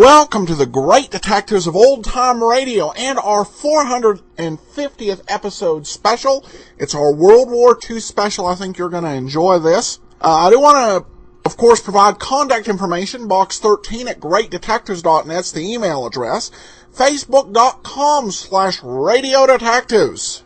Welcome to the Great Detectives of Old Time Radio and our 450th episode special. It's our World War II special. I think you're going to enjoy this. I do want to, of course, provide contact information. Box 13 at greatdetectives.net's the email address. Facebook.com/Radio Detectives.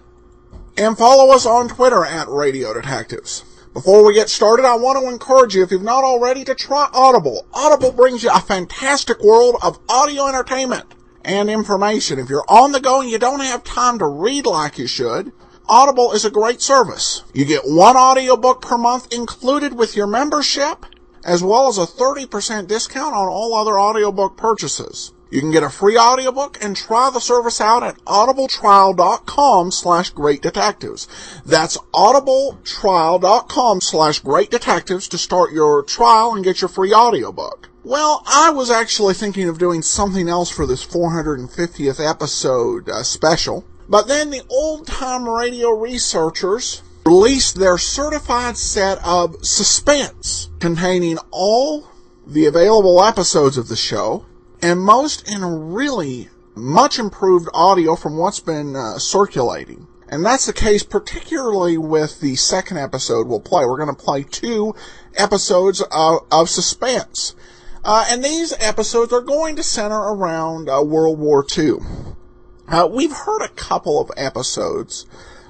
And follow us on Twitter at Radio Detectives. Before we get started, I want to encourage you, if you've not already, to try Audible. Audible brings you a fantastic world of audio entertainment and information. If you're on the go and you don't have time to read like you should, Audible is a great service. You get one audiobook per month included with your membership, as well as a 30% discount on all other audiobook purchases. You can get a free audiobook and try the service out at audibletrial.com/greatdetectives. That's audibletrial.com/greatdetectives to start your trial and get your free audiobook. Well, I was actually thinking of doing something else for this 450th episode special, but then the Old Time Radio researchers released their certified set of Suspense, containing all the available episodes of the show, and most in really much improved audio from what's been circulating. And that's the case particularly with the second episode we'll play. We're going to play 2 episodes of Suspense. And these episodes are going to center around World War II. We've heard a couple of episodes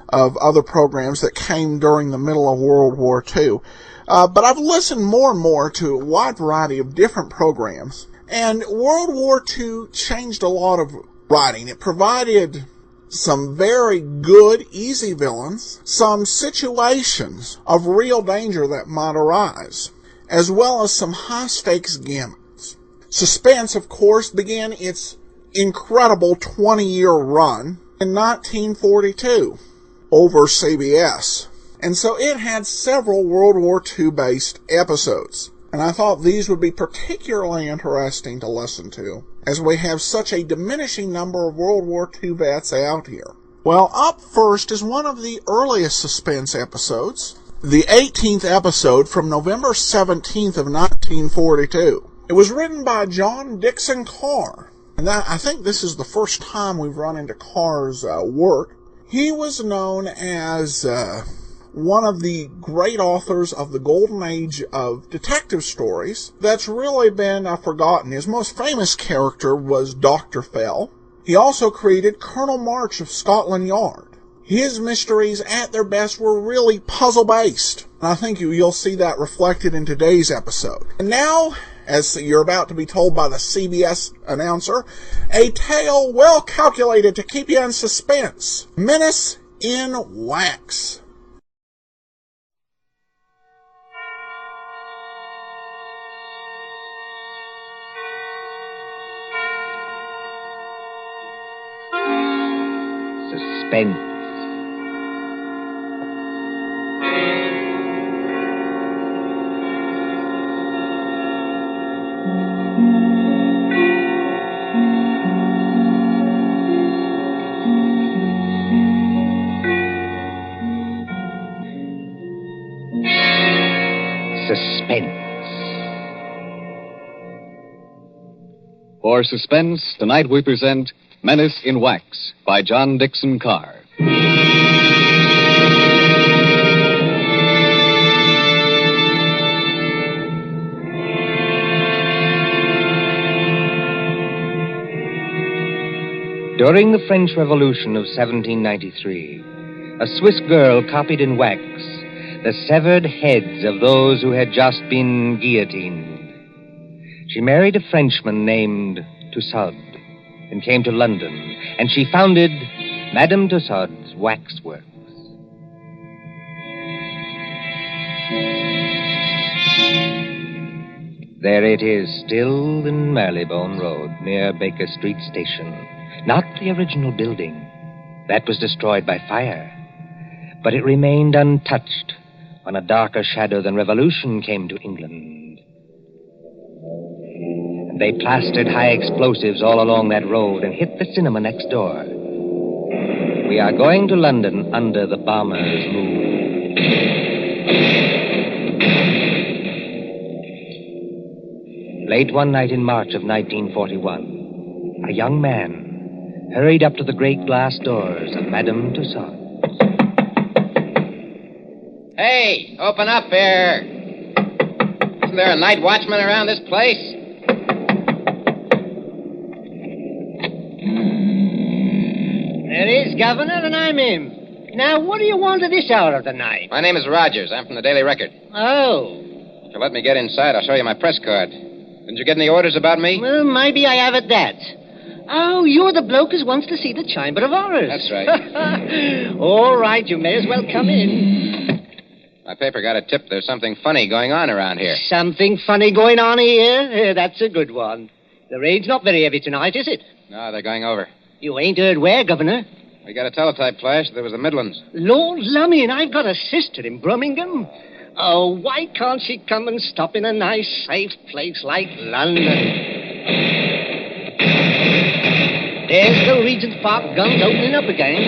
of other programs that came during the middle of World War II. But I've listened more and more to a wide variety of different programs. And World War II changed a lot of writing. It provided some very good, easy villains, some situations of real danger that might arise, as well as some high-stakes gimmicks. Suspense, of course, began its incredible 20-year run in 1942 over CBS. And so it had several World War II-based episodes. And I thought these would be particularly interesting to listen to, as we have such a diminishing number of World War II vets out here. Well, up first is one of the earliest Suspense episodes, the 18th episode from November 17th of 1942. It was written by John Dickson Carr, and I think this is the first time we've run into Carr's work. He was known as one of the great authors of the golden age of detective stories that's really been forgotten. His most famous character was Dr. Fell. He also created Colonel March of Scotland Yard. His mysteries at their best were really puzzle-based, and I think you'll see that reflected in today's episode. And now, as you're about to be told by the CBS announcer, a tale well calculated to keep you in suspense. Menace in Wax. Suspense. For Suspense, tonight we present Menace in Wax by John Dickson Carr. During the French Revolution of 1793, a Swiss girl copied in wax the severed heads of those who had just been guillotined. She married a Frenchman named Tussaud and came to London, and she founded Madame Tussaud's Waxworks. There it is, still in Marylebone Road, near Baker Street Station. Not the original building. That was destroyed by fire. But it remained untouched when a darker shadow than revolution came to England. And they plastered high explosives all along that road and hit the cinema next door. We are going to London under the bomber's moon. Late one night in March of 1941, a young man hurried up to the great glass doors of Madame Tussaud. Hey, open up here. Isn't there a night watchman around this place? There is, Governor, and I'm him. Now, what do you want at this hour of the night? My name is Rogers. I'm from the Daily Record. Oh. If you'll let me get inside, I'll show you my press card. Didn't you get any orders about me? Well, maybe I have at that. Oh, you're the bloke who wants to see the Chamber of Horrors. That's right. All right, you may as well come in. My paper got a tip there's something funny going on around here. Something funny going on here? That's a good one. The rain's not very heavy tonight, is it? No, they're going over. You ain't heard where, Governor? We got a teletype flash. There was the Midlands. Lord lummy, and I've got a sister in Birmingham. Oh, why can't she come and stop in a nice, safe place like London? There's the Regent's Park guns opening up again.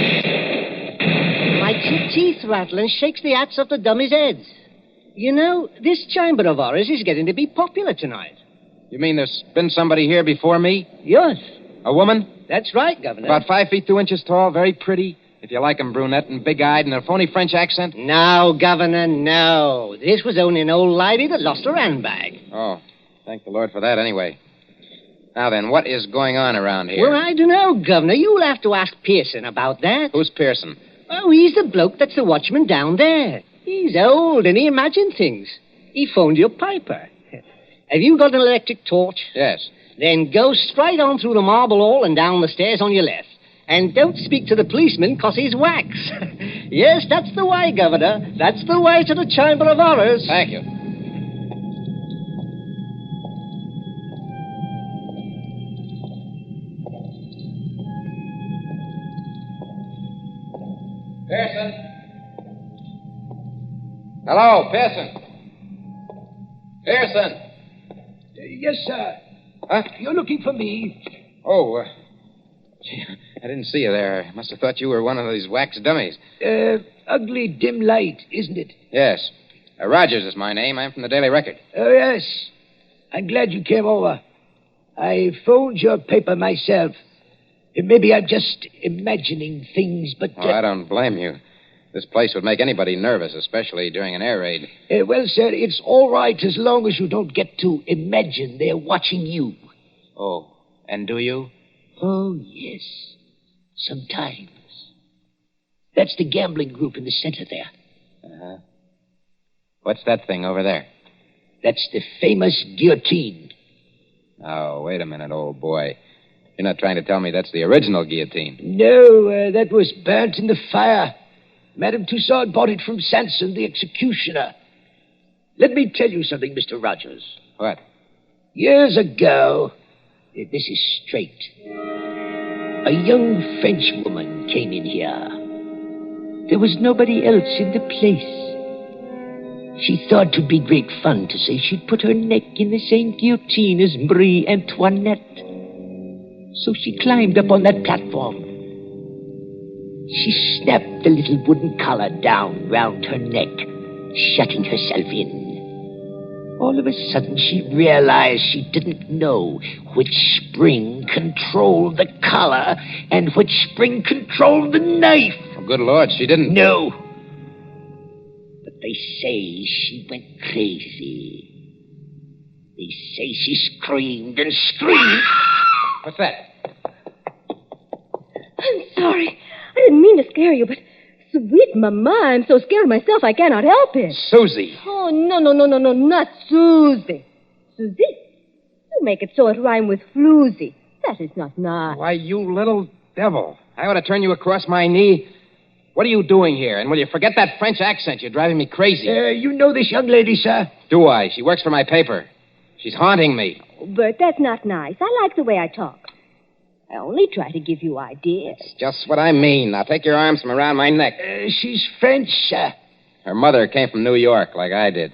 Makes your teeth rattle and shakes the hats off the dummies' heads. You know, this Chamber of Horrors is getting to be popular tonight. You mean there's been somebody here before me? Yes. A woman? That's right, Governor. About 5 feet 2 inches tall, very pretty. If you like 'em, brunette and big-eyed and a phony French accent. No, Governor, no. This was only an old lady that lost her handbag. Oh, thank the Lord for that anyway. Now then, what is going on around here? Well, I don't know, Governor. You'll have to ask Pearson about that. Who's Pearson? Oh, he's the bloke that's the watchman down there. He's old and he imagines things. He phoned your piper. Have you got an electric torch? Yes. Then go straight on through the marble hall and down the stairs on your left. And don't speak to the policeman, 'cause he's wax. Yes, that's the way, Governor. That's the way to the Chamber of Horrors. Thank you. Pearson? Hello, Pearson. Pearson. Yes, sir. Huh? You're looking for me. Oh, gee, I didn't see you there. I must have thought you were one of these wax dummies. Ugly dim light, isn't it? Yes. Rogers is my name. I'm from the Daily Record. Oh, yes. I'm glad you came over. I phoned your paper myself. Maybe I'm just imagining things, but... Oh, I don't blame you. This place would make anybody nervous, especially during an air raid. Well, sir, it's all right as long as you don't get to imagine they're watching you. Oh, and do you? Oh, yes. Sometimes. That's the gambling group in the center there. Uh-huh. What's that thing over there? That's the famous guillotine. Oh, wait a minute, old boy. You're not trying to tell me that's the original guillotine. No, that was burnt in the fire. Madame Tussaud bought it from Sanson, the executioner. Let me tell you something, Mr. Rogers. What? Years ago, this is straight, a young French woman came in here. There was nobody else in the place. She thought it'd be great fun to say she'd put her neck in the same guillotine as Marie Antoinette. So she climbed up on that platform. She snapped the little wooden collar down round her neck, shutting herself in. All of a sudden, she realized she didn't know which spring controlled the collar and which spring controlled the knife. Oh, good Lord, she didn't... No. But they say she went crazy. They say she screamed and screamed. What's that? I'm sorry. I didn't mean to scare you, but sweet mama, I'm so scared myself I cannot help it. Susie. Oh, no, not Susie. Susie? You make it so it rhyme with floozy. That is not nice. Why, you little devil. I ought to turn you across my knee. What are you doing here? And will you forget that French accent? You're driving me crazy. You know this young lady, sir? Do I? She works for my paper. She's haunting me. Oh, Bert, that's not nice. I like the way I talk. I only try to give you ideas. Just what I mean. Now take your arms from around my neck. She's French, sir. Her mother came from New York, like I did.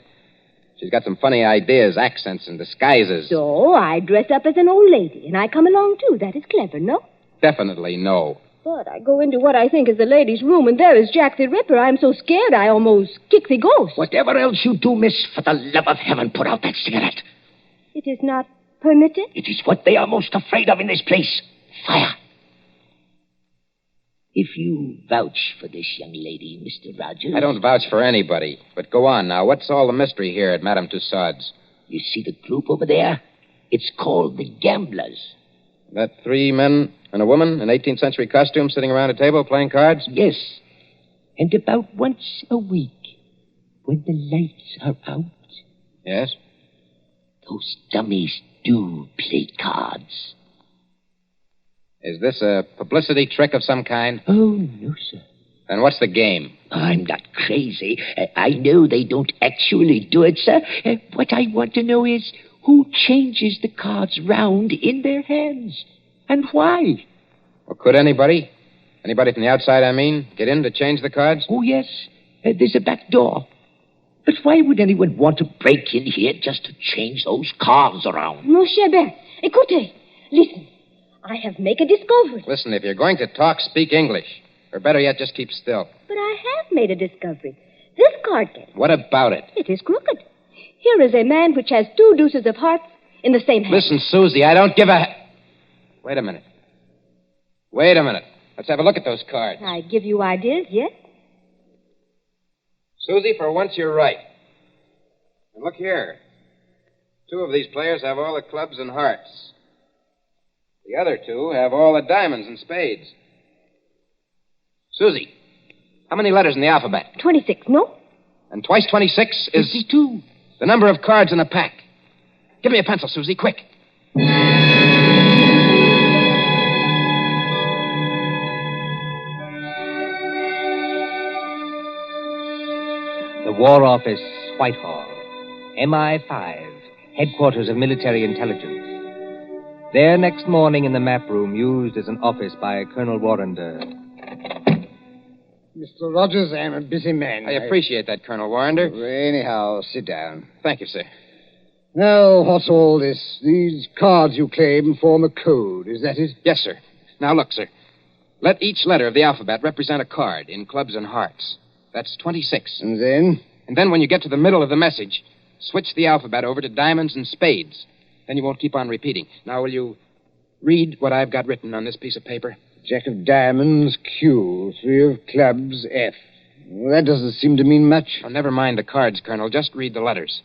She's got some funny ideas, accents, and disguises. So I dress up as an old lady, and I come along, too. That is clever, no? Definitely no. But I go into what I think is the ladies' room, and there is Jack the Ripper. I'm so scared I almost kick the ghost. Whatever else you do, miss, for the love of heaven, put out that cigarette. It is not permitted? It is what they are most afraid of in this place. Fire. If you vouch for this young lady, Mr. Rogers... I don't vouch for anybody. But go on now. What's all the mystery here at Madame Tussaud's? You see the group over there? It's called the Gamblers. That 3 men and a woman in 18th century costume sitting around a table playing cards? Yes. And about once a week, when the lights are out... Yes? Those dummies do play cards. Is this a publicity trick of some kind? Oh, no, sir. Then what's the game? I'm not crazy. I know they don't actually do it, sir. What I want to know is who changes the cards round in their hands and why. Well, could anybody? Anybody from the outside, I mean, get in to change the cards? Oh, yes. There's a back door. But why would anyone want to break in here just to change those cards around? Mon cher Ben, écoutez. Listen. I have made a discovery. Listen, if you're going to talk, speak English. Or better yet, just keep still. But I have made a discovery. This card game. What about it? It is crooked. Here is a man which has 2 deuces of hearts in the same hand. Listen, Susie, I don't give a... Wait a minute. Let's have a look at those cards. I give you ideas, yes? Susie, for once you're right. And look here. 2 of these players have all the clubs and hearts. The other 2 have all the diamonds and spades. Susie, how many letters in the alphabet? 26, no? And twice 26 is... 52. The number of cards in a pack. Give me a pencil, Susie, quick. The War Office, Whitehall. MI5, headquarters of military intelligence. There next morning in the map room used as an office by Colonel Warrender. Mr. Rogers, I'm a busy man. I appreciate that, Colonel Warrender. Anyhow, sit down. Thank you, sir. Now, what's all this? These cards you claim form a code, is that it? Yes, sir. Now, look, sir. Let each letter of the alphabet represent a card in clubs and hearts. That's 26. And then? And then when you get to the middle of the message, switch the alphabet over to diamonds and spades. Then you won't keep on repeating. Now, will you read what I've got written on this piece of paper? Jack of diamonds, Q. 3 of clubs, F. Well, that doesn't seem to mean much. Oh, never mind the cards, Colonel. Just read the letters.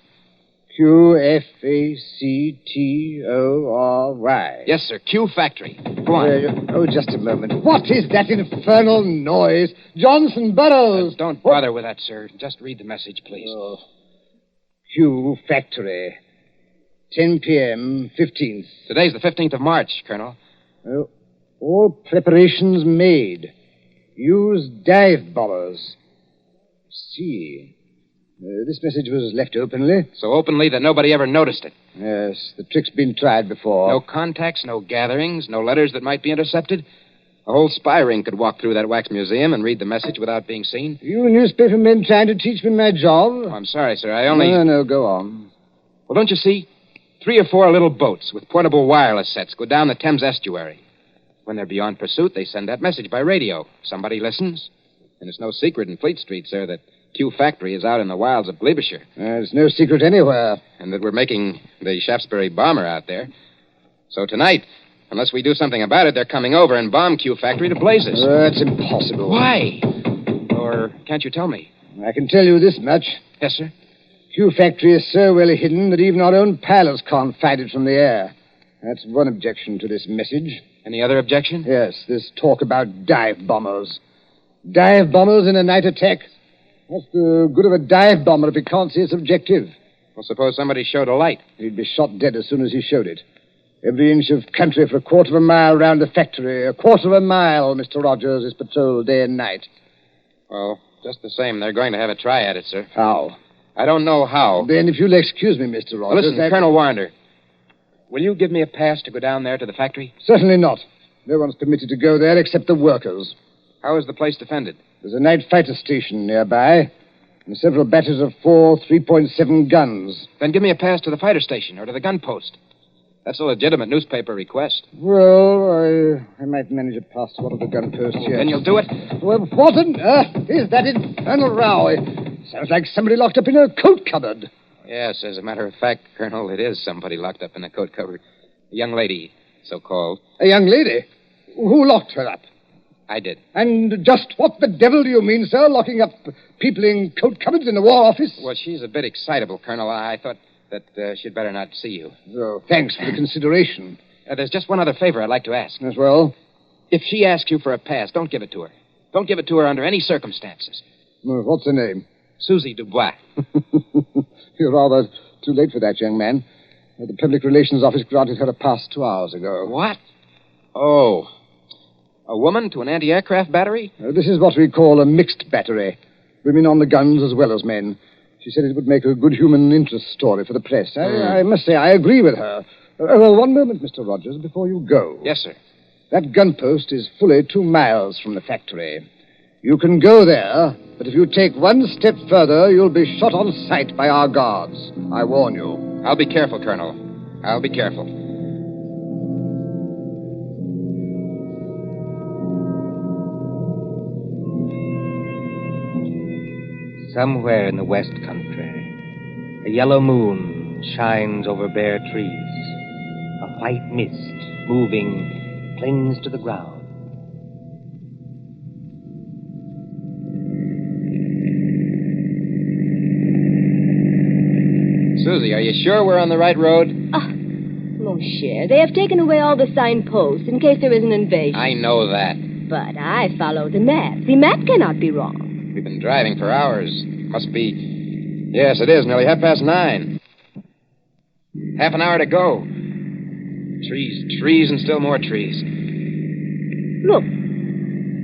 Q, F, A, C, T, O, R, Y. Yes, sir. Q Factory. Go on. Just a moment. What is that infernal noise? Johnson Burroughs! Don't bother with that, sir. Just read the message, please. Oh. Q Factory. 10 p.m., 15th. Today's the 15th of March, Colonel. Oh, all preparations made. Use dive bombers. See. This message was left openly. So openly that nobody ever noticed it. Yes, the trick's been tried before. No contacts, no gatherings, no letters that might be intercepted. A whole spy ring could walk through that wax museum and read the message without being seen. You newspaper men trying to teach me my job? Oh, I'm sorry, sir. I only... No, go on. Well, don't you see? 3 or 4 little boats with portable wireless sets go down the Thames estuary. When they're beyond pursuit, they send that message by radio. Somebody listens. And it's no secret in Fleet Street, sir, that Q Factory is out in the wilds of Gloucestershire. There's no secret anywhere. And that we're making the Shaftesbury bomber out there. So tonight, unless we do something about it, they're coming over and bomb Q Factory to blazes. That's impossible. Why? Or can't you tell me? I can tell you this much. Yes, sir? Q Factory is so well hidden that even our own pilots can't find it from the air. That's one objection to this message. Any other objection? Yes, this talk about dive bombers. Dive bombers in a night attack. What's the good of a dive bomber if he can't see its objective? Well, suppose somebody showed a light. He'd be shot dead as soon as he showed it. Every inch of country for a quarter of a mile round the factory. A quarter of a mile, Mr. Rogers, is patrolled day and night. Well, just the same, they're going to have a try at it, sir. How? I don't know how. Then, if you'll excuse me, Mr. Rogers... Well, listen, Colonel Warrender, will you give me a pass to go down there to the factory? Certainly not. No one's permitted to go there except the workers. How is the place defended? There's a night fighter station nearby, and several batteries of 4 3.7 guns. Then give me a pass to the fighter station or to the gun post. That's a legitimate newspaper request. Well, I might manage a pass to one of the gun posts here. Then you'll do it? Well, what on earth is that infernal row? It sounds like somebody locked up in a coat cupboard. Yes, as a matter of fact, Colonel, it is somebody locked up in a coat cupboard. A young lady, so-called. A young lady? Who locked her up? I did. And just what the devil do you mean, sir, locking up people in coat cupboards in the War Office? Well, she's a bit excitable, Colonel. I thought that she'd better not see you. Oh, thanks for the consideration. There's just one other favor I'd like to ask. As well? If she asks you for a pass, don't give it to her. Don't give it to her under any circumstances. What's her name? Susie Dubois. You're rather too late for that, young man. The Public Relations Office granted her a pass 2 hours ago. What? Oh. A woman to an anti-aircraft battery? This is what we call a mixed battery. Women on the guns as well as men. She said it would make a good human interest story for the press. I must say, I agree with her. One moment, Mr. Rogers, before you go. Yes, sir. That gun post is fully 2 miles from the factory. You can go there, but if you take one step further, you'll be shot on sight by our guards. I warn you. I'll be careful, Colonel. I'll be careful. Somewhere in the West Country, a yellow moon shines over bare trees. A white mist, moving, clings to the ground. Susie, are you sure we're on the right road? Mon cher, they have taken away all the signposts in case there is an invasion. I know that. But I follow the map. The map cannot be wrong. We've been driving for hours. Must be... Yes, it is. Nearly 9:30. Half an hour to go. Trees, and still more trees. Look,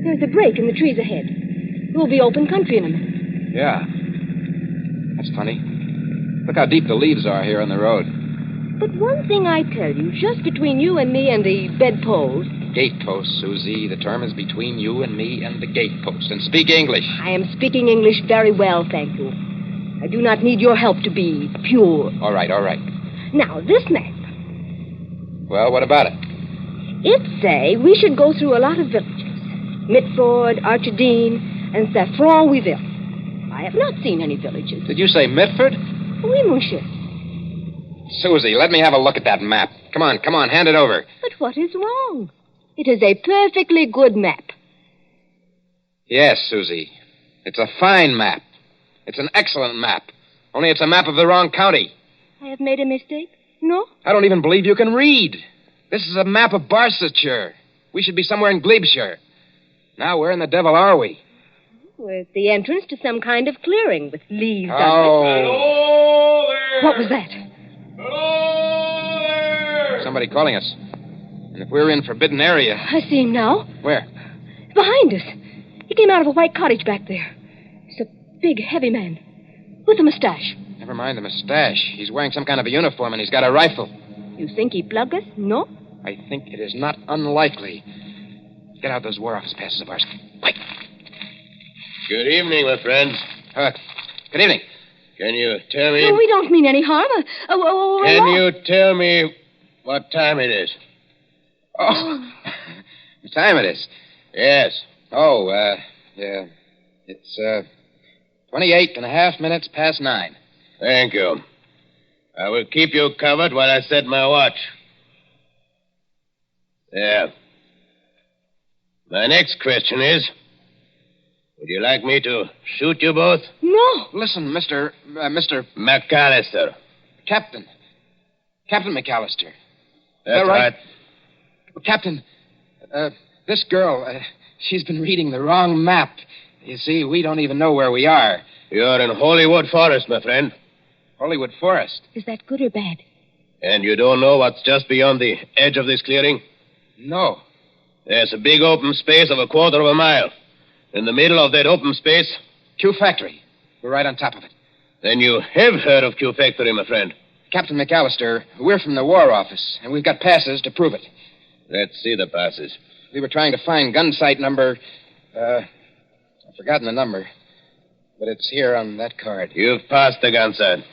there's a break in the trees ahead. It will be open country in a minute. Yeah. That's funny. Look how deep the leaves are here on the road. But one thing I tell you, just between you and me and the bedpost... Gatepost, Susie. The term is between you and me and the gatepost. And speak English. I am speaking English very well, thank you. I do not need your help to be pure. All right. Now, this map. Well, what about it? It say we should go through a lot of villages. Mitford, Archidine, and Saffron-Weville. I have not seen any villages. Did you say Mitford? Oui, monsieur. Susie, let me have a look at that map. Come on, hand it over. But what is wrong? It is a perfectly good map. Yes, Susie. It's a fine map. It's an excellent map. Only it's a map of the wrong county. I have made a mistake? No? I don't even believe you can read. This is a map of Barsetshire. We should be somewhere in Glebeshire. Now, where in the devil are we? With the entrance to some kind of clearing with leaves on Oh. it. What was that? Somebody calling us. And if we're in forbidden area... I see him now. Where? Behind us. He came out of a white cottage back there. He's a big, heavy man. With a mustache. Never mind the mustache. He's wearing some kind of a uniform and he's got a rifle. You think he plug us? No? I think it is not unlikely. Get out those War Office passes of ours. Quick. Good evening, my friends. Good evening. Can you tell me... No, we don't mean any harm. Can you tell me what time it is? Oh, what time it is? Yes. Oh, yeah. It's, 28.5 past 9. Thank you. I will keep you covered while I set my watch. There. My next question is, would you like me to shoot you both? No. Listen, Mr. McAllister. Captain McAllister. That's right. Captain, this girl, she's been reading the wrong map. You see, we don't even know where we are. You're in Hollywood Forest, my friend. Hollywood Forest? Is that good or bad? And you don't know what's just beyond the edge of this clearing? No. There's a big open space of 1/4 mile. In the middle of that open space... Q Factory. We're right on top of it. Then you have heard of Q Factory, my friend. Captain McAllister, we're from the War Office, and we've got passes to prove it. Let's see the passes. We were trying to find gun site number... I've forgotten the number. But it's here on that card. You've passed the gun site.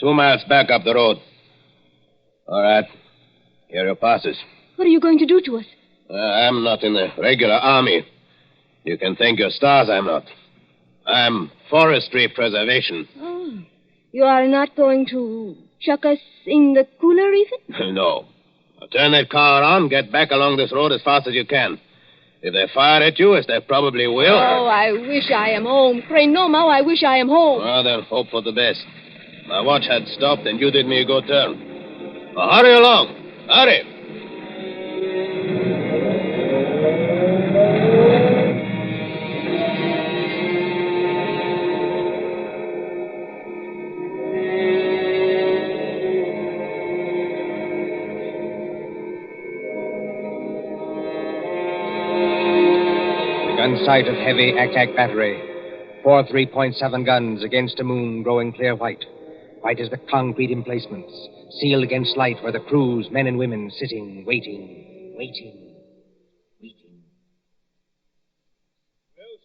2 miles back up the road. All right. Here are your passes. What are you going to do to us? I'm not in the regular army. You can thank your stars I'm not. I'm forestry preservation. Oh. You are not going to chuck us in the cooler, even? No. Now turn that car around, get back along this road as fast as you can. If they fire at you, as they probably will... Oh, I wish I am home. Pray no more, I wish I am home. Well, then hope for the best. My watch had stopped, and you did me a good turn. Now, hurry along. Hurry. Gun sight of heavy ack-ack battery. 4 3.7 guns against a moon growing clear white. White as the concrete emplacements, sealed against light where the crews, men and women, sitting, waiting. Well,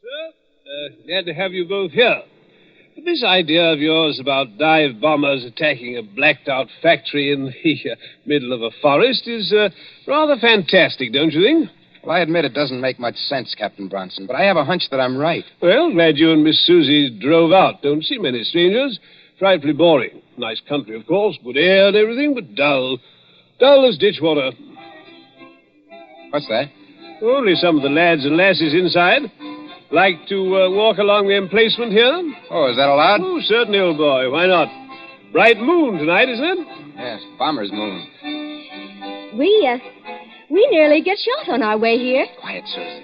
sir, glad to have you both here. But this idea of yours about dive bombers attacking a blacked-out factory in the middle of a forest is rather fantastic, don't you think? Well, I admit it doesn't make much sense, Captain Bronson, but I have a hunch that I'm right. Well, glad you and Miss Susie drove out. Don't see many strangers. Frightfully boring. Nice country, of course, good air and everything, but dull. Dull as ditch water. What's that? Only some of the lads and lasses inside. Like to walk along the emplacement here? Oh, is that allowed? Oh, certainly, old boy. Why not? Bright moon tonight, isn't it? Yes, bomber's moon. We nearly get shot on our way here. Quiet, Susie.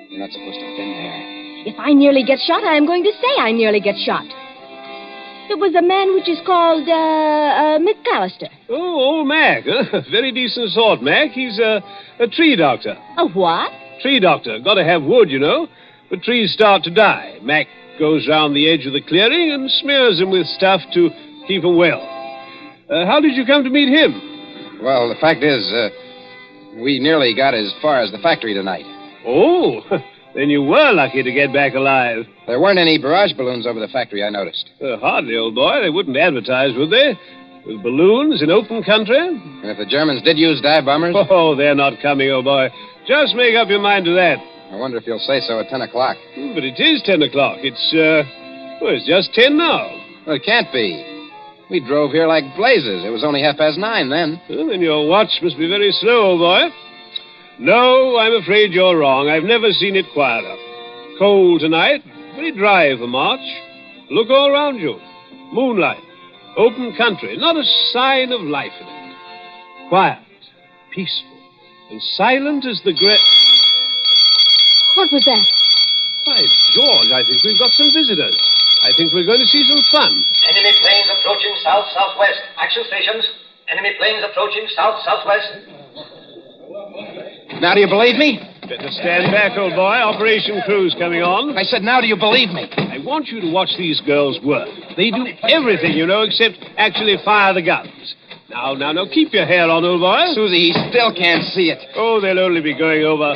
You're not supposed to have been there. If I nearly get shot, I am going to say I nearly get shot. It was a man which is called, McAllister. Oh, old Mac. Huh? Very decent sort, Mac. He's a tree doctor. A what? Tree doctor. Got to have wood, you know. But trees start to die. Mac goes round the edge of the clearing and smears them with stuff to keep them well. How did you come to meet him? Well, the fact is, we nearly got as far as the factory tonight. Oh, then you were lucky to get back alive. There weren't any barrage balloons over the factory, I noticed. Hardly, old boy. They wouldn't advertise, would they? With balloons in open country? And if the Germans did use dive bombers? Oh, they're not coming, old boy. Just make up your mind to that. I wonder if you'll say so at 10 o'clock. But it is 10 o'clock. It's just 10 now. Well, it can't be. We drove here like blazes. It was only 9:30 then. Well, then your watch must be very slow, old boy. No, I'm afraid you're wrong. I've never seen it quieter. Cold tonight, very dry for March. Look all around you. Moonlight, open country, not a sign of life in it. Quiet, peaceful, and silent as the great... What was that? By George, I think we've got some visitors. I think we're going to see some fun. Enemy planes approaching south-southwest. Action stations. Enemy planes approaching south-southwest. Now do you believe me? Better stand back, old boy. Operation crew's coming on. I said, now do you believe me? I want you to watch these girls work. They do everything, you know, except actually fire the guns. Now, keep your hair on, old boy. Susie, he still can't see it. Oh, they'll only be going over.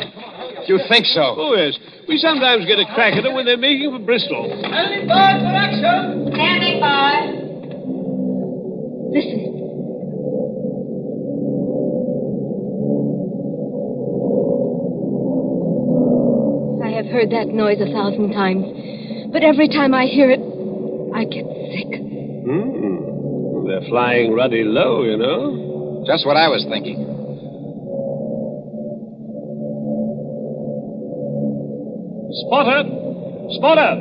You think so? Oh, yes. We sometimes get a crack at them when they're making for Bristol. Standing by for action. Standing by. Listen. I have heard that noise 1,000 times, but every time I hear it, I get sick. They're flying ruddy low, you know. Just what I was thinking. Spotter!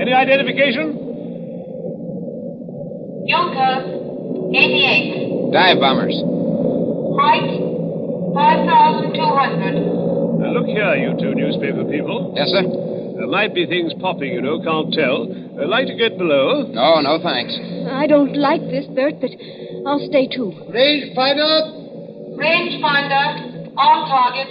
Any identification? Junker, 88. Dive bombers. Height, 5,200. Now, look here, you two newspaper people. Yes, sir? There might be things popping, you know, can't tell. I'd like to get below. No, thanks. I don't like this, Bert, but I'll stay too. Rangefinder! Rangefinder, on target.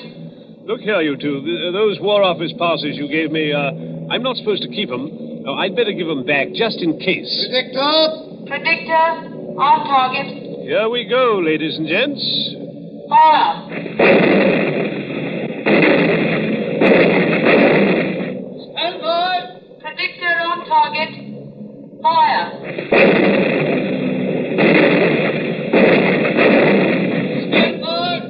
Look here, you two. Those War Office passes you gave me, I'm not supposed to keep them. Oh, I'd better give them back, just in case. Predictor, on target. Here we go, ladies and gents. Fire. Stand by! Predictor on target. Fire. Stand by!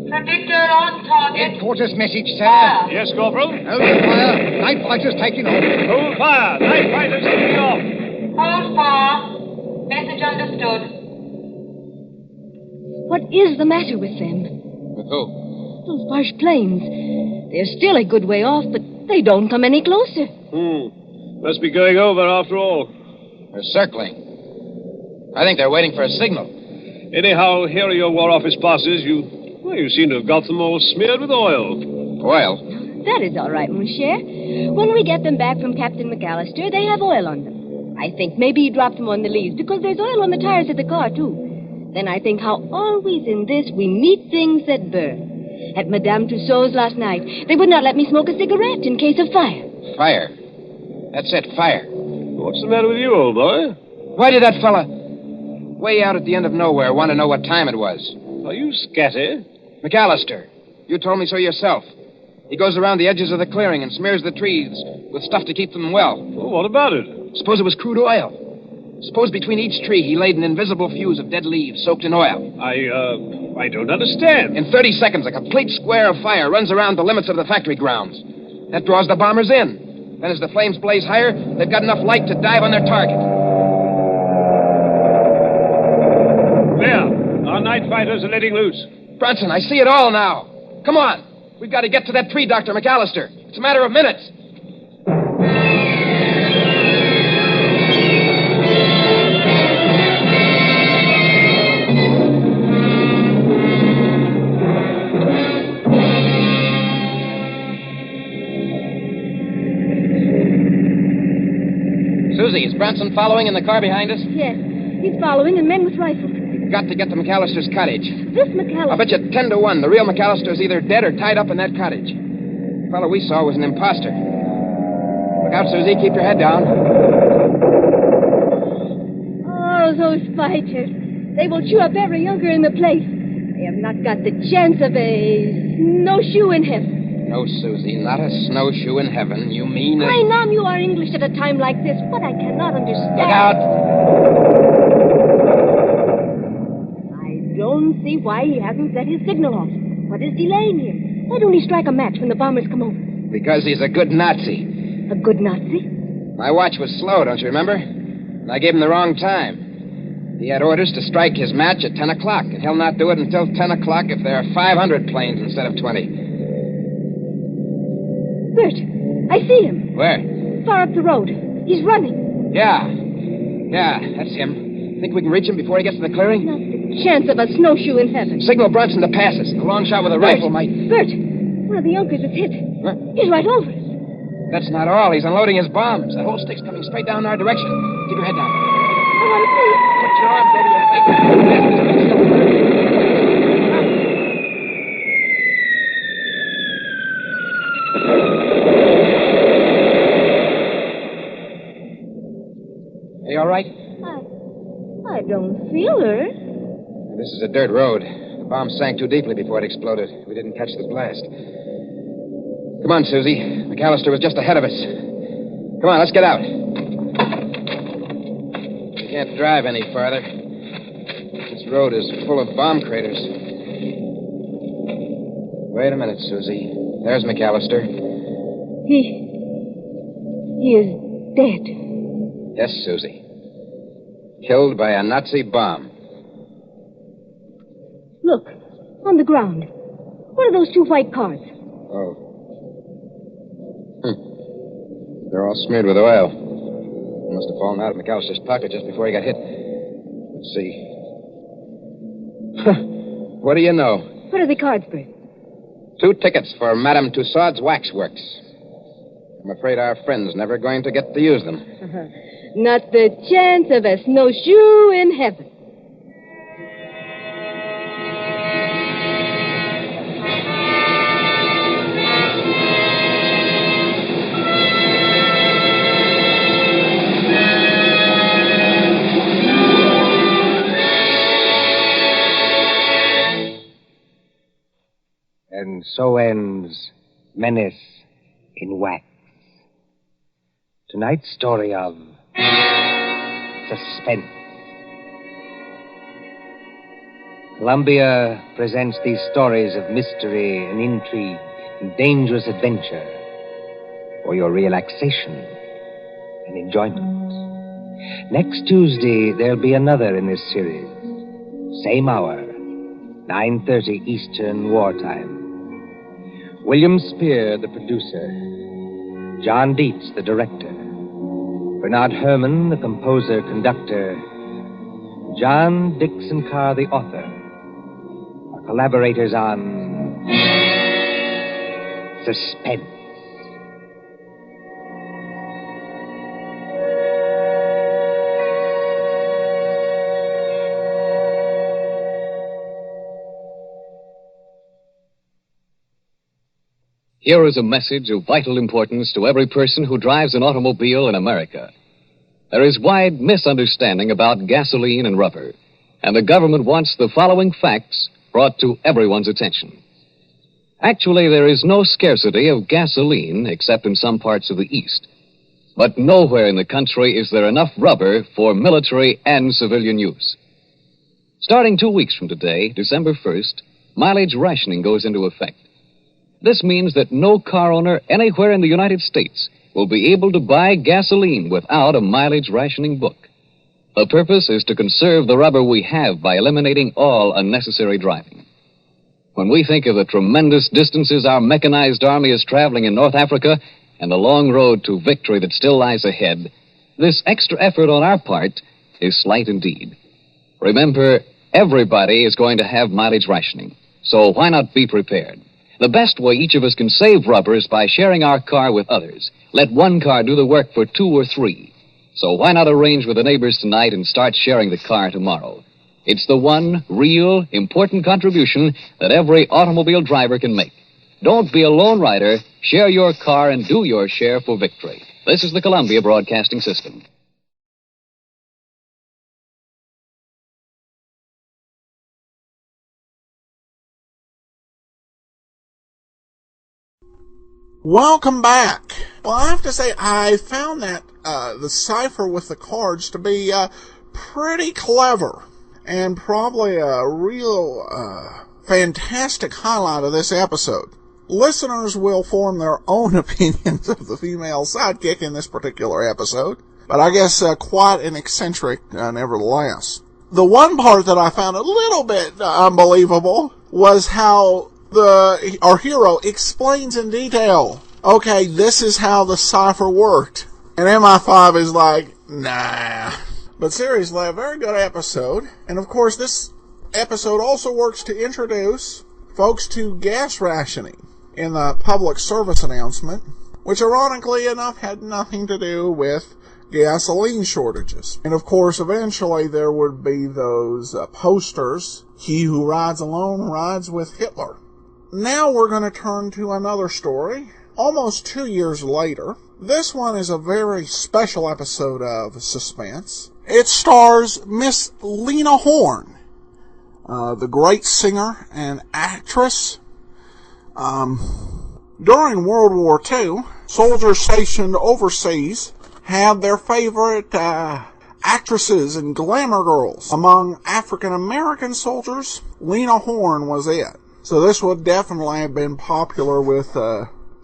Predictor on target. Headquarters message, sir. Fire. Yes, Corporal? Open fire. Night fighters taking off. Hold fire. Night fighters taking off. Hold fire. Message understood. What is the matter with them? With who? Those Boche planes. They're still a good way off, but they don't come any closer. Must be going over after all. They're circling. I think they're waiting for a signal. Anyhow, here are your War Office passes. You seem to have got them all smeared with oil. Oil? That is all right, mon cher. When we get them back from Captain McAllister, they have oil on them. I think maybe he dropped them on the leaves, because there's oil on the tires of the car, too. Then I think how always in this we meet things that burn. At Madame Tussauds last night, they would not let me smoke a cigarette in case of fire. Fire? That's it, fire. What's the matter with you, old boy? Why did that fella, way out at the end of nowhere, want to know what time it was? Are you scatty? McAllister, you told me so yourself. He goes around the edges of the clearing and smears the trees with stuff to keep them well. Well, what about it? Suppose it was crude oil. Suppose between each tree he laid an invisible fuse of dead leaves soaked in oil. I don't understand. In 30 seconds, a complete square of fire runs around the limits of the factory grounds. That draws the bombers in. Then as the flames blaze higher, they've got enough light to dive on their target. There, our night fighters are letting loose. Bronson, I see it all now. Come on. We've got to get to that tree, Dr. McAllister. It's a matter of minutes. Susie, is Bronson following in the car behind us? Yes, he's following, and men with rifles. We've got to get to McAllister's cottage. This McAllister... I'll bet you 10 to 1 the real McAllister is either dead or tied up in that cottage. The fellow we saw was an imposter. Look out, Susie. Keep your head down. Oh, those fighters. They will chew up every younker in the place. They have not got the chance of a snowshoe in heaven. No, Susie, not a snowshoe in heaven. You mean I know you are English at a time like this, but I cannot understand. Look out! I don't see why he hasn't set his signal off. What is delaying him? Why don't he strike a match when the bombers come over? Because he's a good Nazi. A good Nazi? My watch was slow, don't you remember? And I gave him the wrong time. He had orders to strike his match at 10 o'clock, and he'll not do it until 10 o'clock if there are 500 planes instead of 20. Bert, I see him. Where? Far up the road. He's running. Yeah, that's him. Think we can reach him before he gets to the clearing? Not the chance of a snowshoe in heaven. Signal Bronson to pass us. A long shot with a rifle might... Bert, one of the Junkers is hit. Huh? He's right over us. That's not all. He's unloading his bombs. The whole stick's coming straight down our direction. Keep your head down. I want to see. Put your arms over your face. Are you all right? I don't feel her. This is a dirt road. The bomb sank too deeply before it exploded. We didn't catch the blast. Come on, Susie. McAllister was just ahead of us. Come on, let's get out. We can't drive any farther. This road is full of bomb craters. Wait a minute, Susie. There's McAllister. He is dead. Yes, Susie. Killed by a Nazi bomb. Look, on the ground. What are those two white cars? Oh. They're all smeared with oil. They must have fallen out of McAllister's pocket just before he got hit. Let's see. What do you know? What are the cards, Bert? 2 tickets for Madame Tussauds Waxworks. I'm afraid our friend's never going to get to use them. Not the chance of a snowshoe in heaven. And so ends Menace in Wax. Tonight's story of Suspense. Columbia presents these stories of mystery and intrigue and dangerous adventure for your relaxation and enjoyment. Next Tuesday, there'll be another in this series. Same hour, 9:30 Eastern Wartime. William Spear, the producer. John Dietz, the director. Bernard Herrmann, the composer-conductor. John Dixon Carr, the author. Our collaborators on Suspense. Here is a message of vital importance to every person who drives an automobile in America. There is wide misunderstanding about gasoline and rubber, and the government wants the following facts brought to everyone's attention. Actually, there is no scarcity of gasoline except in some parts of the East. But nowhere in the country is there enough rubber for military and civilian use. Starting 2 weeks from today, December 1st, mileage rationing goes into effect. This means that no car owner anywhere in the United States will be able to buy gasoline without a mileage rationing book. The purpose is to conserve the rubber we have by eliminating all unnecessary driving. When we think of the tremendous distances our mechanized army is traveling in North Africa and the long road to victory that still lies ahead, this extra effort on our part is slight indeed. Remember, everybody is going to have mileage rationing, so why not be prepared? The best way each of us can save rubber is by sharing our car with others. Let one car do the work for 2 or 3. So why not arrange with the neighbors tonight and start sharing the car tomorrow? It's the one real, important contribution that every automobile driver can make. Don't be a lone rider. Share your car and do your share for victory. This is the Columbia Broadcasting System. Welcome back. Well, I have to say, I found that the cipher with the cards to be pretty clever, and probably a real fantastic highlight of this episode. Listeners will form their own opinions of the female sidekick in this particular episode, but I guess quite an eccentric nevertheless. The one part that I found a little bit unbelievable was how our hero explains in detail, okay, this is how the cipher worked. And MI5 is like, nah. But seriously, a very good episode. And of course, this episode also works to introduce folks to gas rationing in the public service announcement, which ironically enough had nothing to do with gasoline shortages. And of course, eventually there would be those posters, he who rides alone rides with Hitler. Now we're going to turn to another story, almost 2 years later. This one is a very special episode of Suspense. It stars Miss Lena Horne, the great singer and actress. During World War II, soldiers stationed overseas had their favorite actresses and glamour girls. Among African-American soldiers, Lena Horne was it. So this would definitely have been popular with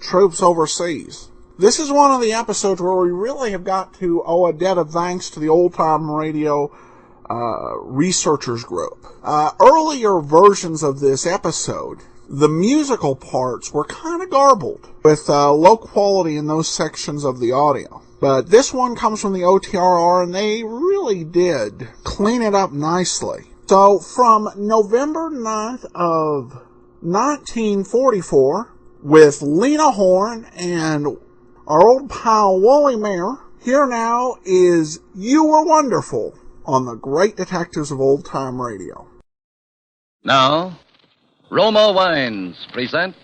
troops overseas. This is one of the episodes where we really have got to owe a debt of thanks to the Old Time Radio researchers group. Earlier versions of this episode, the musical parts were kind of garbled, with low quality in those sections of the audio. But this one comes from the OTRR, and they really did clean it up nicely. So from November 9th of 1944, with Lena Horne and our old pal Wally Mayer, here now is You Were Wonderful on the Great Detectives of Old Time Radio. Now, Roma Wines present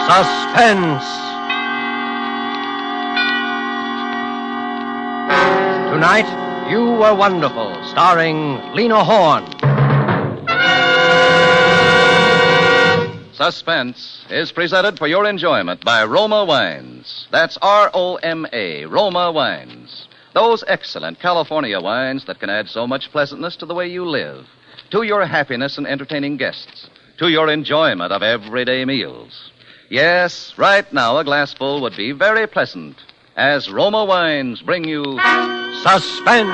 Suspense. Tonight, You Were Wonderful, starring Lena Horne. Suspense is presented for your enjoyment by Roma Wines. That's R-O-M-A, Roma Wines. Those excellent California wines that can add so much pleasantness to the way you live, to your happiness in entertaining guests, to your enjoyment of everyday meals. Yes, right now a glassful would be very pleasant as Roma Wines bring you Suspense!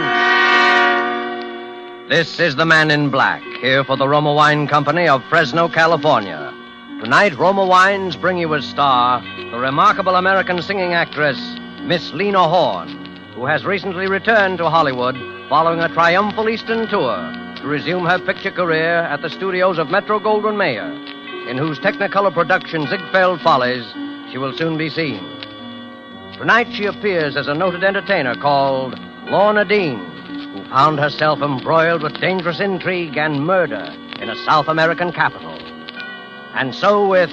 This is the Man in Black, here for the Roma Wine Company of Fresno, California. Tonight, Roma Wines bring you as star the remarkable American singing actress, Miss Lena Horne, who has recently returned to Hollywood following a triumphal Eastern tour to resume her picture career at the studios of Metro-Goldwyn-Mayer, in whose Technicolor production Ziegfeld Follies she will soon be seen. Tonight she appears as a noted entertainer called Lorna Dean, who found herself embroiled with dangerous intrigue and murder in a South American capital. And so with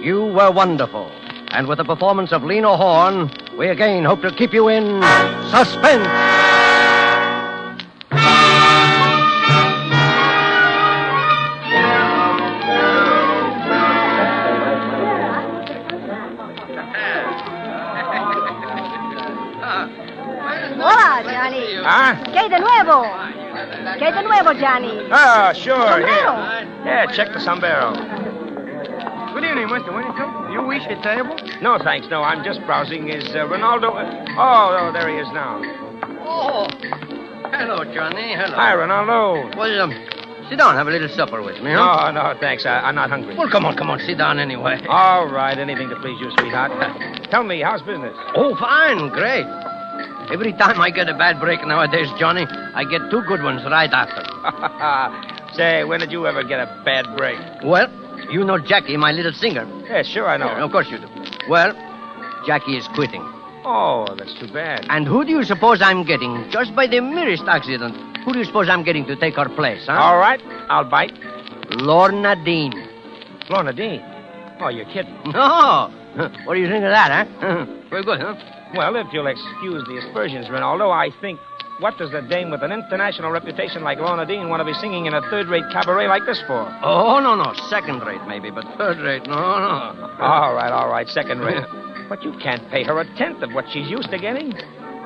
You Were Wonderful, and with the performance of Lena Horne, we again hope to keep you in suspense. Hola, Johnny. Huh? ¿Qué hay de nuevo? ¿Qué hay de nuevo, Johnny? Ah, sure. Sombrero. Here. Yeah, check the sombrero. Good evening, Mr. Whittington. You wish a table? No, thanks. No, I'm just browsing. Is Ronaldo... Oh, there he is now. Oh, hello, Johnny. Hello. Hi, Ronaldo. Well, sit down. Have a little supper with me, huh? No, thanks. I'm not hungry. Well, come on. Sit down anyway. All right. Anything to please you, sweetheart. Tell me, how's business? Oh, fine. Great. Every time I get a bad break nowadays, Johnny, I get two good ones right after. Say, when did you ever get a bad break? Well, you know Jackie, my little singer. Yeah, sure, I know. Yeah, of course you do. Well, Jackie is quitting. Oh, that's too bad. And who do you suppose I'm getting? Just by the merest accident. Who do you suppose I'm getting to take her place, huh? All right, I'll bite. Lorna Dean. Lorna Dean? Oh, you're kidding. No. What do you think of that, huh? Very good, huh? Well, if you'll excuse the aspersions, Ronaldo, I think, what does the dame with an international reputation like Lorna Dean want to be singing in a third-rate cabaret like this for? Oh, no. Second-rate, maybe, but third-rate, no. All right, second-rate. But you can't pay her a tenth of what she's used to getting.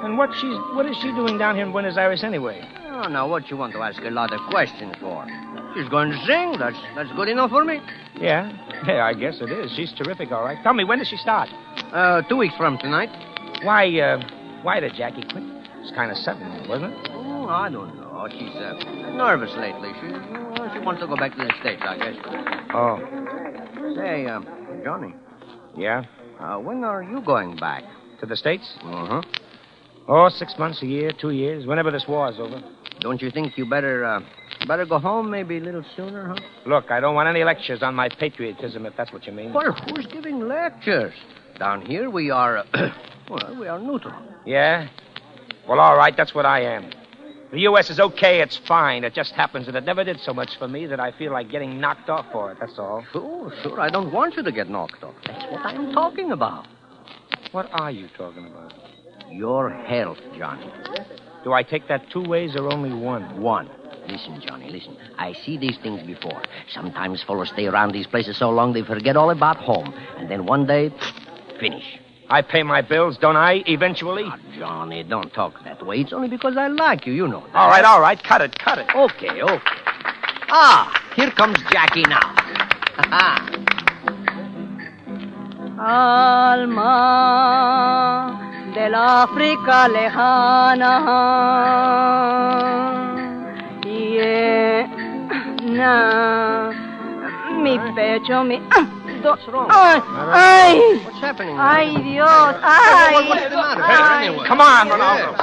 And what is she doing down here in Buenos Aires anyway? Oh, now, what you want to ask a lot of questions for? She's going to sing. That's good enough for me. Yeah, I guess it is. She's terrific, all right. Tell me, when does she start? 2 weeks from tonight. Why did Jackie quit? It's kind of sudden, wasn't it? Oh, I don't know. She's nervous lately. She wants to go back to the States, I guess. Oh. Say, Johnny. Yeah? When are you going back? To the States? Uh-huh. Oh, 6 months, a year, 2 years, whenever this war's over. Don't you think you better go home maybe a little sooner, huh? Look, I don't want any lectures on my patriotism, if that's what you mean. Well, who's giving lectures? Down here we are, we are neutral. Yeah? Well, all right, that's what I am. The U.S. is okay, it's fine. It just happens that it never did so much for me that I feel like getting knocked off for it, that's all. Sure, I don't want you to get knocked off. That's what I'm talking about. What are you talking about? Your health, Johnny. Do I take that 2 ways or only one? One. Listen, Johnny, listen. I see these things before. Sometimes fellows stay around these places so long they forget all about home. And then one day, finish. I pay my bills, don't I, eventually? Oh, Johnny, don't talk that way. It's only because I like you, you know that. All right. Cut it. Okay. Ah, here comes Jackie now. Alma del África lejana, llena mi pecho, mi... What's wrong? Ay. What's happening? Ay, Dios. Ay. What's the matter? Anyway. Come on, Ronaldo. I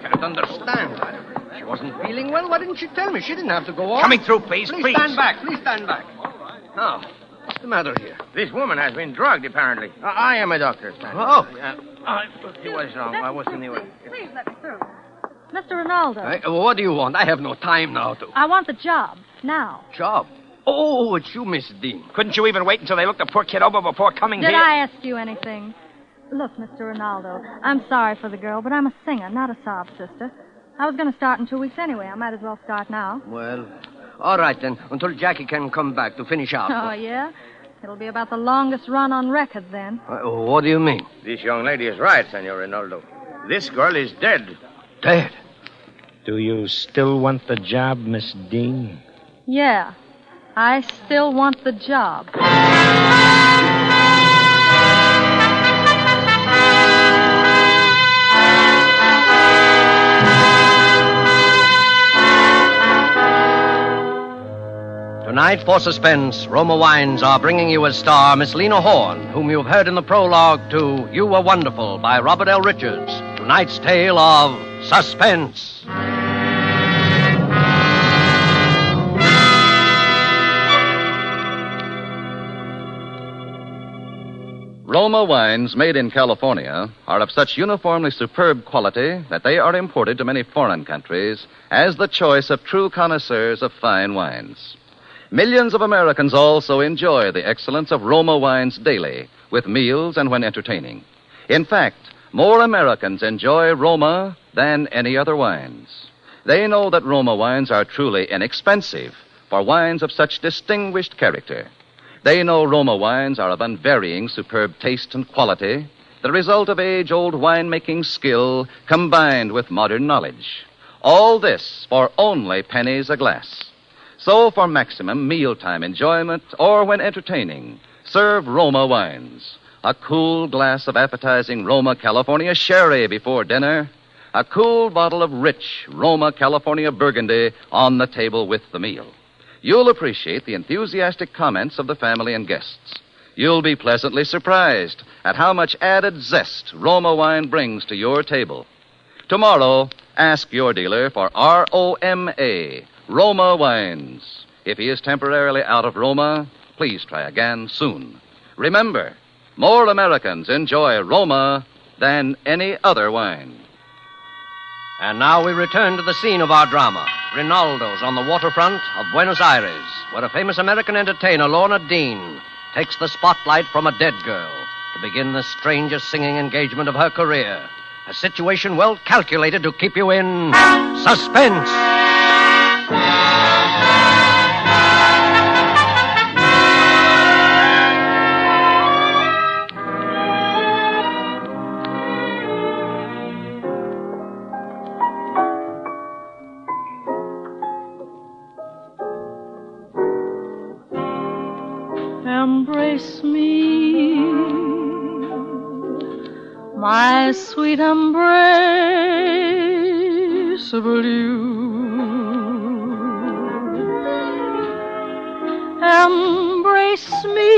can't understand. She wasn't feeling well. Why didn't she tell me? She didn't have to go on. Coming through, please. Please stand back. Oh, what's the matter here? This woman has been drugged, apparently. I am a doctor. Oh. What's wrong? What's in the way? Please let me through. Mr. Ronaldo. What do you want? I have no time now to... I want the job. Now. Job? Oh, it's you, Miss Dean. Couldn't you even wait until they looked the poor kid over before coming Did here? I ask you anything? Look, Mr. Ronaldo, I'm sorry for the girl, but I'm a singer, not a sob sister. I was going to start in 2 weeks anyway. I might as well start now. Well, all right then, until Jackie can come back to finish out. Oh, yeah? It'll be about the longest run on record then. What do you mean? This young lady is right, Senor Ronaldo. This girl is dead. Do you still want the job, Miss Dean? Yeah. I still want the job. Tonight, for Suspense, Roma Wines are bringing you as star Miss Lena Horne, whom you've heard in the prologue to You Were Wonderful by Robert L. Richards. Tonight's tale of Suspense. Roma wines made in California are of such uniformly superb quality that they are imported to many foreign countries as the choice of true connoisseurs of fine wines. Millions of Americans also enjoy the excellence of Roma wines daily, with meals and when entertaining. In fact, more Americans enjoy Roma than any other wines. They know that Roma wines are truly inexpensive for wines of such distinguished character. They know Roma wines are of unvarying superb taste and quality, the result of age-old winemaking skill combined with modern knowledge. All this for only pennies a glass. So, for maximum mealtime enjoyment or when entertaining, serve Roma wines. A cool glass of appetizing Roma California sherry before dinner. A cool bottle of rich Roma California Burgundy on the table with the meal. You'll appreciate the enthusiastic comments of the family and guests. You'll be pleasantly surprised at how much added zest Roma wine brings to your table. Tomorrow, ask your dealer for ROMA, Roma wines. If he is temporarily out of Roma, please try again soon. Remember, more Americans enjoy Roma than any other wine. And now we return to the scene of our drama, Rinaldo's on the waterfront of Buenos Aires, where a famous American entertainer, Lorna Dean, takes the spotlight from a dead girl to begin the strangest singing engagement of her career. A situation well calculated to keep you in suspense. Embrace me, my sweet embraceable you. Embrace me,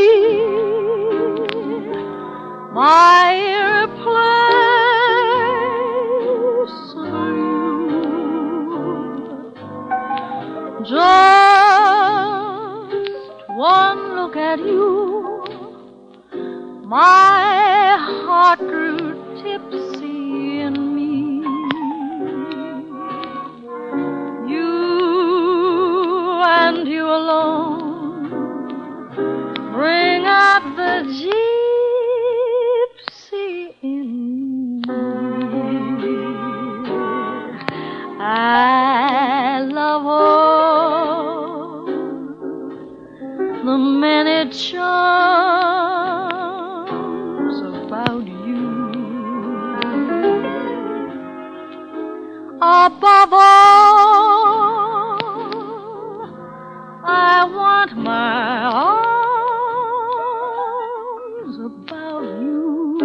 my irreplaceable you. Just one look at you, my heart grew tipsy in me. You and you alone bring out the gypsy in me. I love all the many charms about you. Above all, I want my arms about you.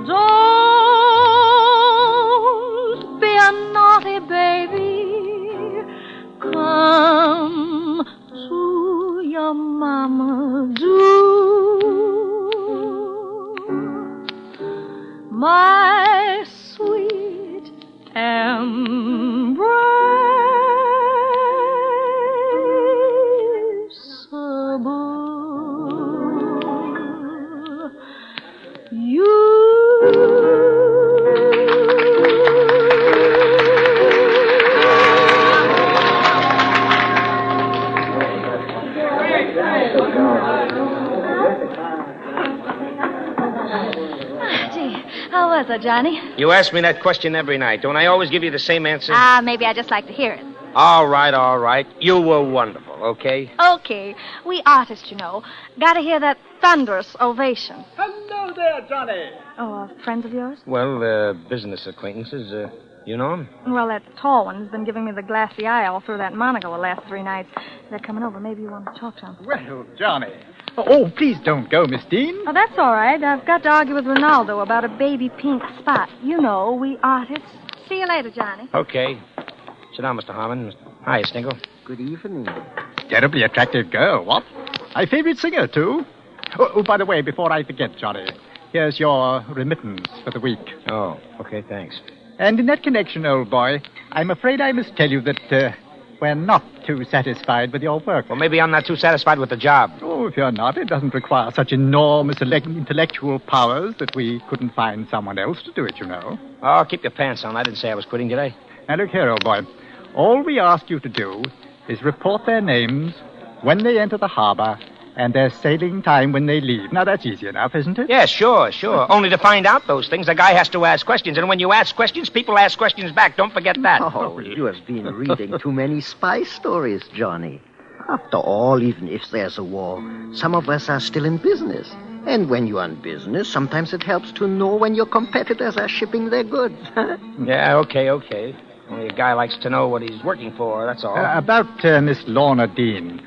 Don't be a naughty baby. Come to your mama, do. My sweet embraceable you. How was it, Johnny? You ask me that question every night. Don't I always give you the same answer? Maybe I just like to hear it. All right, all right. You were wonderful, okay? Okay. We artists, you know, gotta hear that thunderous ovation. Hello there, Johnny. Oh, friends of yours? Well, business acquaintances. You know him? Well, that tall one's been giving me the glassy eye all through that monocle the last 3 nights. They're coming over. Maybe you want to talk to him. Well, Johnny. Oh, please don't go, Miss Dean. Oh, that's all right. I've got to argue with Ronaldo about a baby pink spot. You know, we artists. See you later, Johnny. Okay. Sit down, Mr. Harmon. Hi, Stingle. Good evening. Terribly attractive girl, what? My favorite singer, too. Oh, by the way, before I forget, Johnny, here's your remittance for the week. Oh, okay, thanks. And in that connection, old boy, I'm afraid I must tell you that we're not too satisfied with your work. Well, maybe I'm not too satisfied with the job. Oh, if you're not, it doesn't require such enormous intellectual powers that we couldn't find someone else to do it, you know. Oh, keep your pants on. I didn't say I was quitting, did I? Now, look here, old boy. All we ask you to do is report their names when they enter the harbor and their sailing time when they leave. Now, that's easy enough, isn't it? Yeah, sure. Only to find out those things, a guy has to ask questions. And when you ask questions, people ask questions back. Don't forget that. Oh, you have been reading too many spy stories, Johnny. After all, even if there's a war, some of us are still in business. And when you're in business, sometimes it helps to know when your competitors are shipping their goods. Yeah, okay. Only a guy likes to know what he's working for, that's all. About Miss Lorna Dean.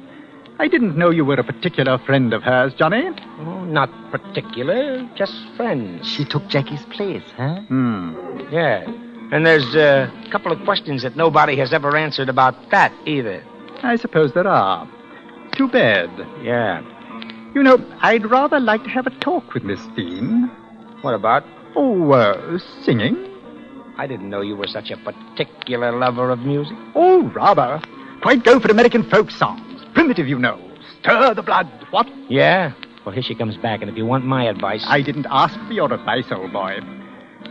I didn't know you were a particular friend of hers, Johnny. Oh, not particular, just friends. She took Jackie's place, huh? Yeah. And there's a couple of questions that nobody has ever answered about that either. I suppose there are. Too bad. Yeah. You know, I'd rather like to have a talk with Miss Dean. What about? Oh, singing. I didn't know you were such a particular lover of music. Oh, rather. Quite go for American folk songs. Primitive, you know. Stir the blood. What? Yeah? Well, here she comes back, and if you want my advice... I didn't ask for your advice, old boy.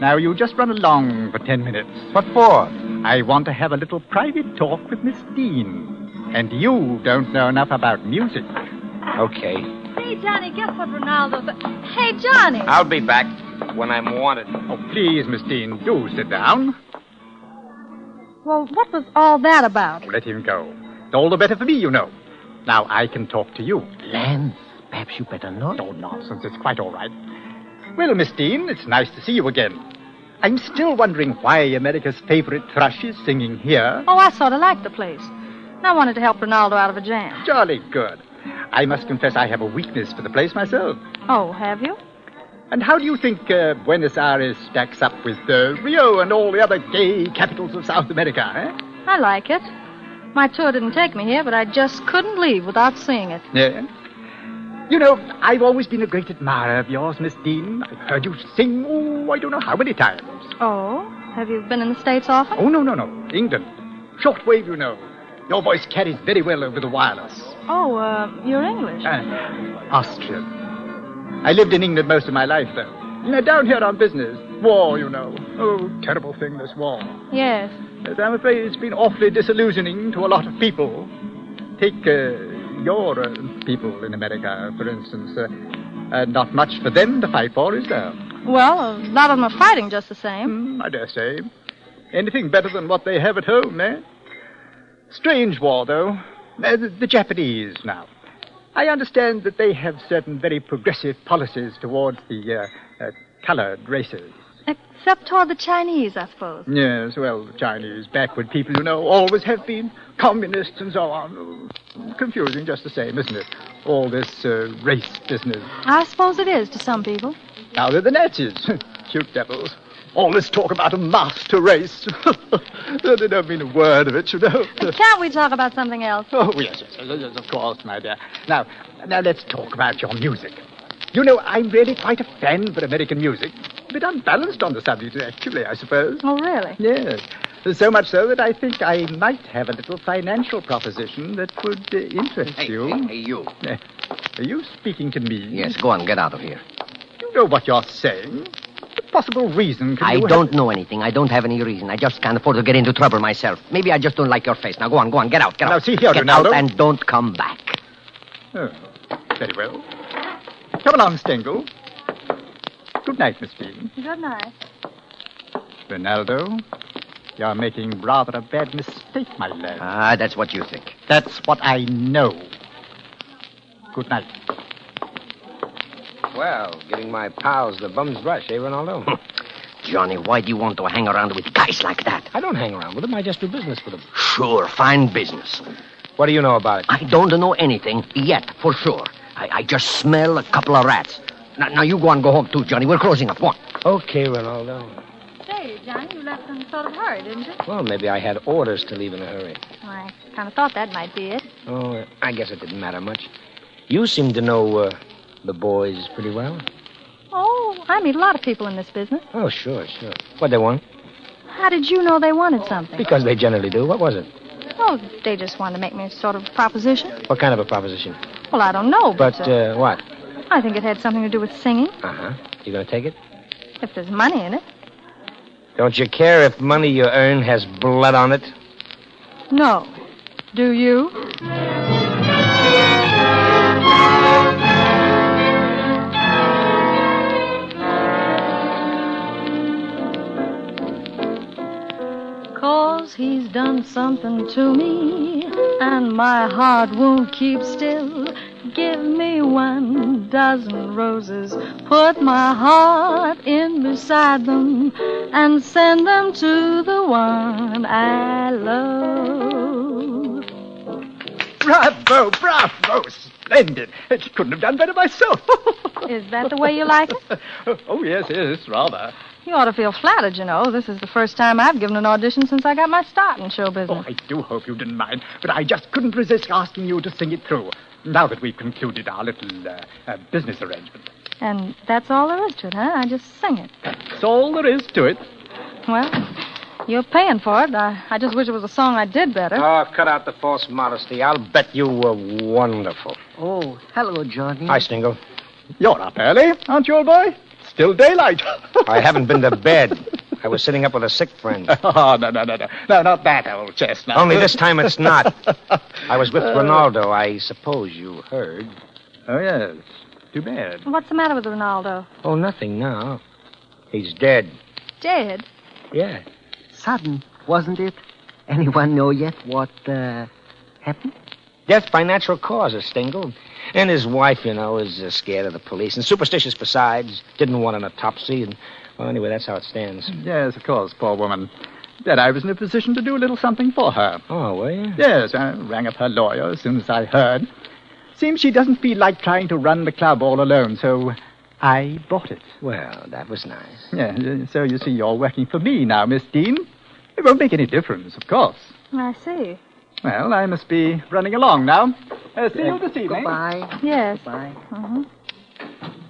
Now, you just run along for 10 minutes. What for? I want to have a little private talk with Miss Dean. And you don't know enough about music. Okay. Hey, Johnny, guess what Ronaldo... Hey, Johnny! I'll be back when I'm wanted. Oh, please, Miss Dean, do sit down. Well, what was all that about? Let him go. All the better for me, you know. Now I can talk to you. Lance, perhaps you better not. Oh, nonsense. It's quite all right. Well, Miss Dean, it's nice to see you again. I'm still wondering why America's favorite thrush is singing here. Oh, I sort of liked the place. And I wanted to help Ronaldo out of a jam. Jolly good. I must confess I have a weakness for the place myself. Oh, have you? And how do you think Buenos Aires stacks up with Rio and all the other gay capitals of South America, eh? I like it. My tour didn't take me here, but I just couldn't leave without seeing it. Yeah? You know, I've always been a great admirer of yours, Miss Dean. I've heard you sing, I don't know how many times. Oh? Have you been in the States often? Oh, no. England. Shortwave, you know. Your voice carries very well over the wireless. Oh, you're English. Austrian. I lived in England most of my life, though. Now, down here on business. War, you know. Oh, terrible thing, this war. Yes. But I'm afraid it's been awfully disillusioning to a lot of people. Take your people in America, for instance. Not much for them to fight for, is there? Well, a lot of them are fighting just the same. I dare say. Anything better than what they have at home, eh? Strange war, though. The Japanese, now. I understand that they have certain very progressive policies towards the colored races. Except toward the Chinese, I suppose. Yes, well, the Chinese, backward people, you know, always have been communists and so on. Confusing just the same, isn't it? All this race business. I suppose it is to some people. Now they're the Nazis. Cute devils. All this talk about a master race. They don't mean a word of it, you know. Can't we talk about something else? Oh, yes, of course, my dear. Now let's talk about your music. You know, I'm really quite a fan for American music. A bit unbalanced on the subject, actually, I suppose. Oh, really? Yes. So much so that I think I might have a little financial proposition that would interest you. Hey, you. Are you speaking to me? Yes, go on, get out of here. You know what you're saying. What possible reason can you I don't know anything. I don't have any reason. I just can't afford to get into trouble myself. Maybe I just don't like your face. Now, go on, get out. Now, see here, get Ronaldo. out and don't come back. Oh, very well. Come along, Stengel. Good night, Miss Dean. Good night. Ronaldo, you're making rather a bad mistake, my lad. Ah, that's what you think. That's what I know. Good night. Well, giving my pals the bum's rush, eh, Ronaldo? Johnny, why do you want to hang around with guys like that? I don't hang around with them. I just do business with them. Sure, fine business. What do you know about it? I don't know anything yet, for sure. I just smell a couple of rats. Now you go home, too, Johnny. We're closing up. Go on. Okay, Ronaldo. Say, Johnny, you left in sort of hurry, didn't you? Well, maybe I had orders to leave in a hurry. Well, I kind of thought that might be it. Oh, I guess it didn't matter much. You seem to know the boys pretty well. Oh, I meet a lot of people in this business. Oh, sure. What'd they want? How did you know they wanted something? Because they generally do. What was it? Oh, they just wanted to make me a sort of proposition. What kind of a proposition? Well, I don't know, But, what? I think it had something to do with singing, Uh-huh. You gonna take it? if there's money in it. Don't you care if money you earn has blood on it? No. Do you? Cause he's done something to me, and my heart won't keep still. Give me 1,000 roses, put my heart in beside them, and send them to the one I love. Bravo! Splendid. She couldn't have done better myself. Is that the way you like it? Oh, yes, rather. You ought to feel flattered, you know. This is the first time I've given an audition since I got my start in show business. Oh, I do hope you didn't mind, but I just couldn't resist asking you to sing it through, now that we've concluded our little business arrangement. And that's all there is to it, huh? I just sing it. That's all there is to it. Well, you're paying for it. I just wish it was a song I did better. Oh, cut out the false modesty. I'll bet you were wonderful. Oh, hello, Johnny. Hi, Stingle. You're up early, aren't you, old boy? Still daylight. I haven't been to bed. I was sitting up with a sick friend. Oh, no. No, not that old chestnut. Only this time it's not. I was with Ronaldo. I suppose you heard. Oh, yes. Too bad. What's the matter with Ronaldo? Oh, nothing now. He's dead. Dead? Yeah. Sudden, wasn't it? Anyone know yet what happened? Death by natural causes, Stingle. And his wife, you know, is scared of the police. And superstitious besides. Didn't want an autopsy. And, well, anyway, that's how it stands. Yes, of course, poor woman. Then I was in a position to do a little something for her. Oh, were you? Yes, I rang up her lawyer as soon as I heard. Seems she doesn't feel like trying to run the club all alone, so I bought it. Well, that was nice. Yeah, so you see, you're working for me now, Miss Dean. It won't make any difference, of course. I see. Well, I must be running along now. See you this evening. Goodbye. Yes. Bye. Mm-hmm.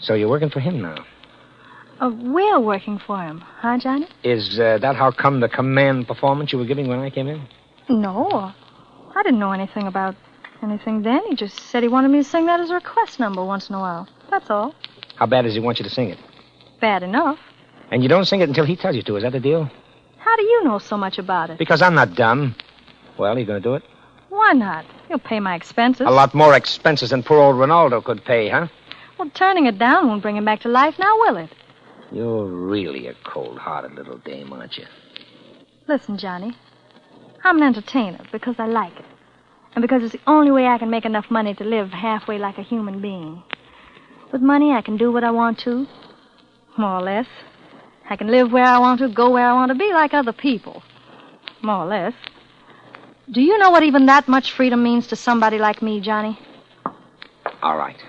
So you're working for him now? We're working for him, huh, Johnny? Is that how come the command performance you were giving when I came in? No. I didn't know anything about anything then. He just said he wanted me to sing that as a request number once in a while. That's all. How bad does he want you to sing it? Bad enough. And you don't sing it until he tells you to. Is that the deal? How do you know so much about it? Because I'm not dumb. Well, you going to do it? Why not? You'll pay my expenses. A lot more expenses than poor old Ronaldo could pay, huh? Well, turning it down won't bring him back to life, now will it? You're really a cold-hearted little dame, aren't you? Listen, Johnny. I'm an entertainer because I like it. And because it's the only way I can make enough money to live halfway like a human being. With money, I can do what I want to. More or less. I can live where I want to, go where I want to be like other people. More or less. Do you know what even that much freedom means to somebody like me, Johnny? All right.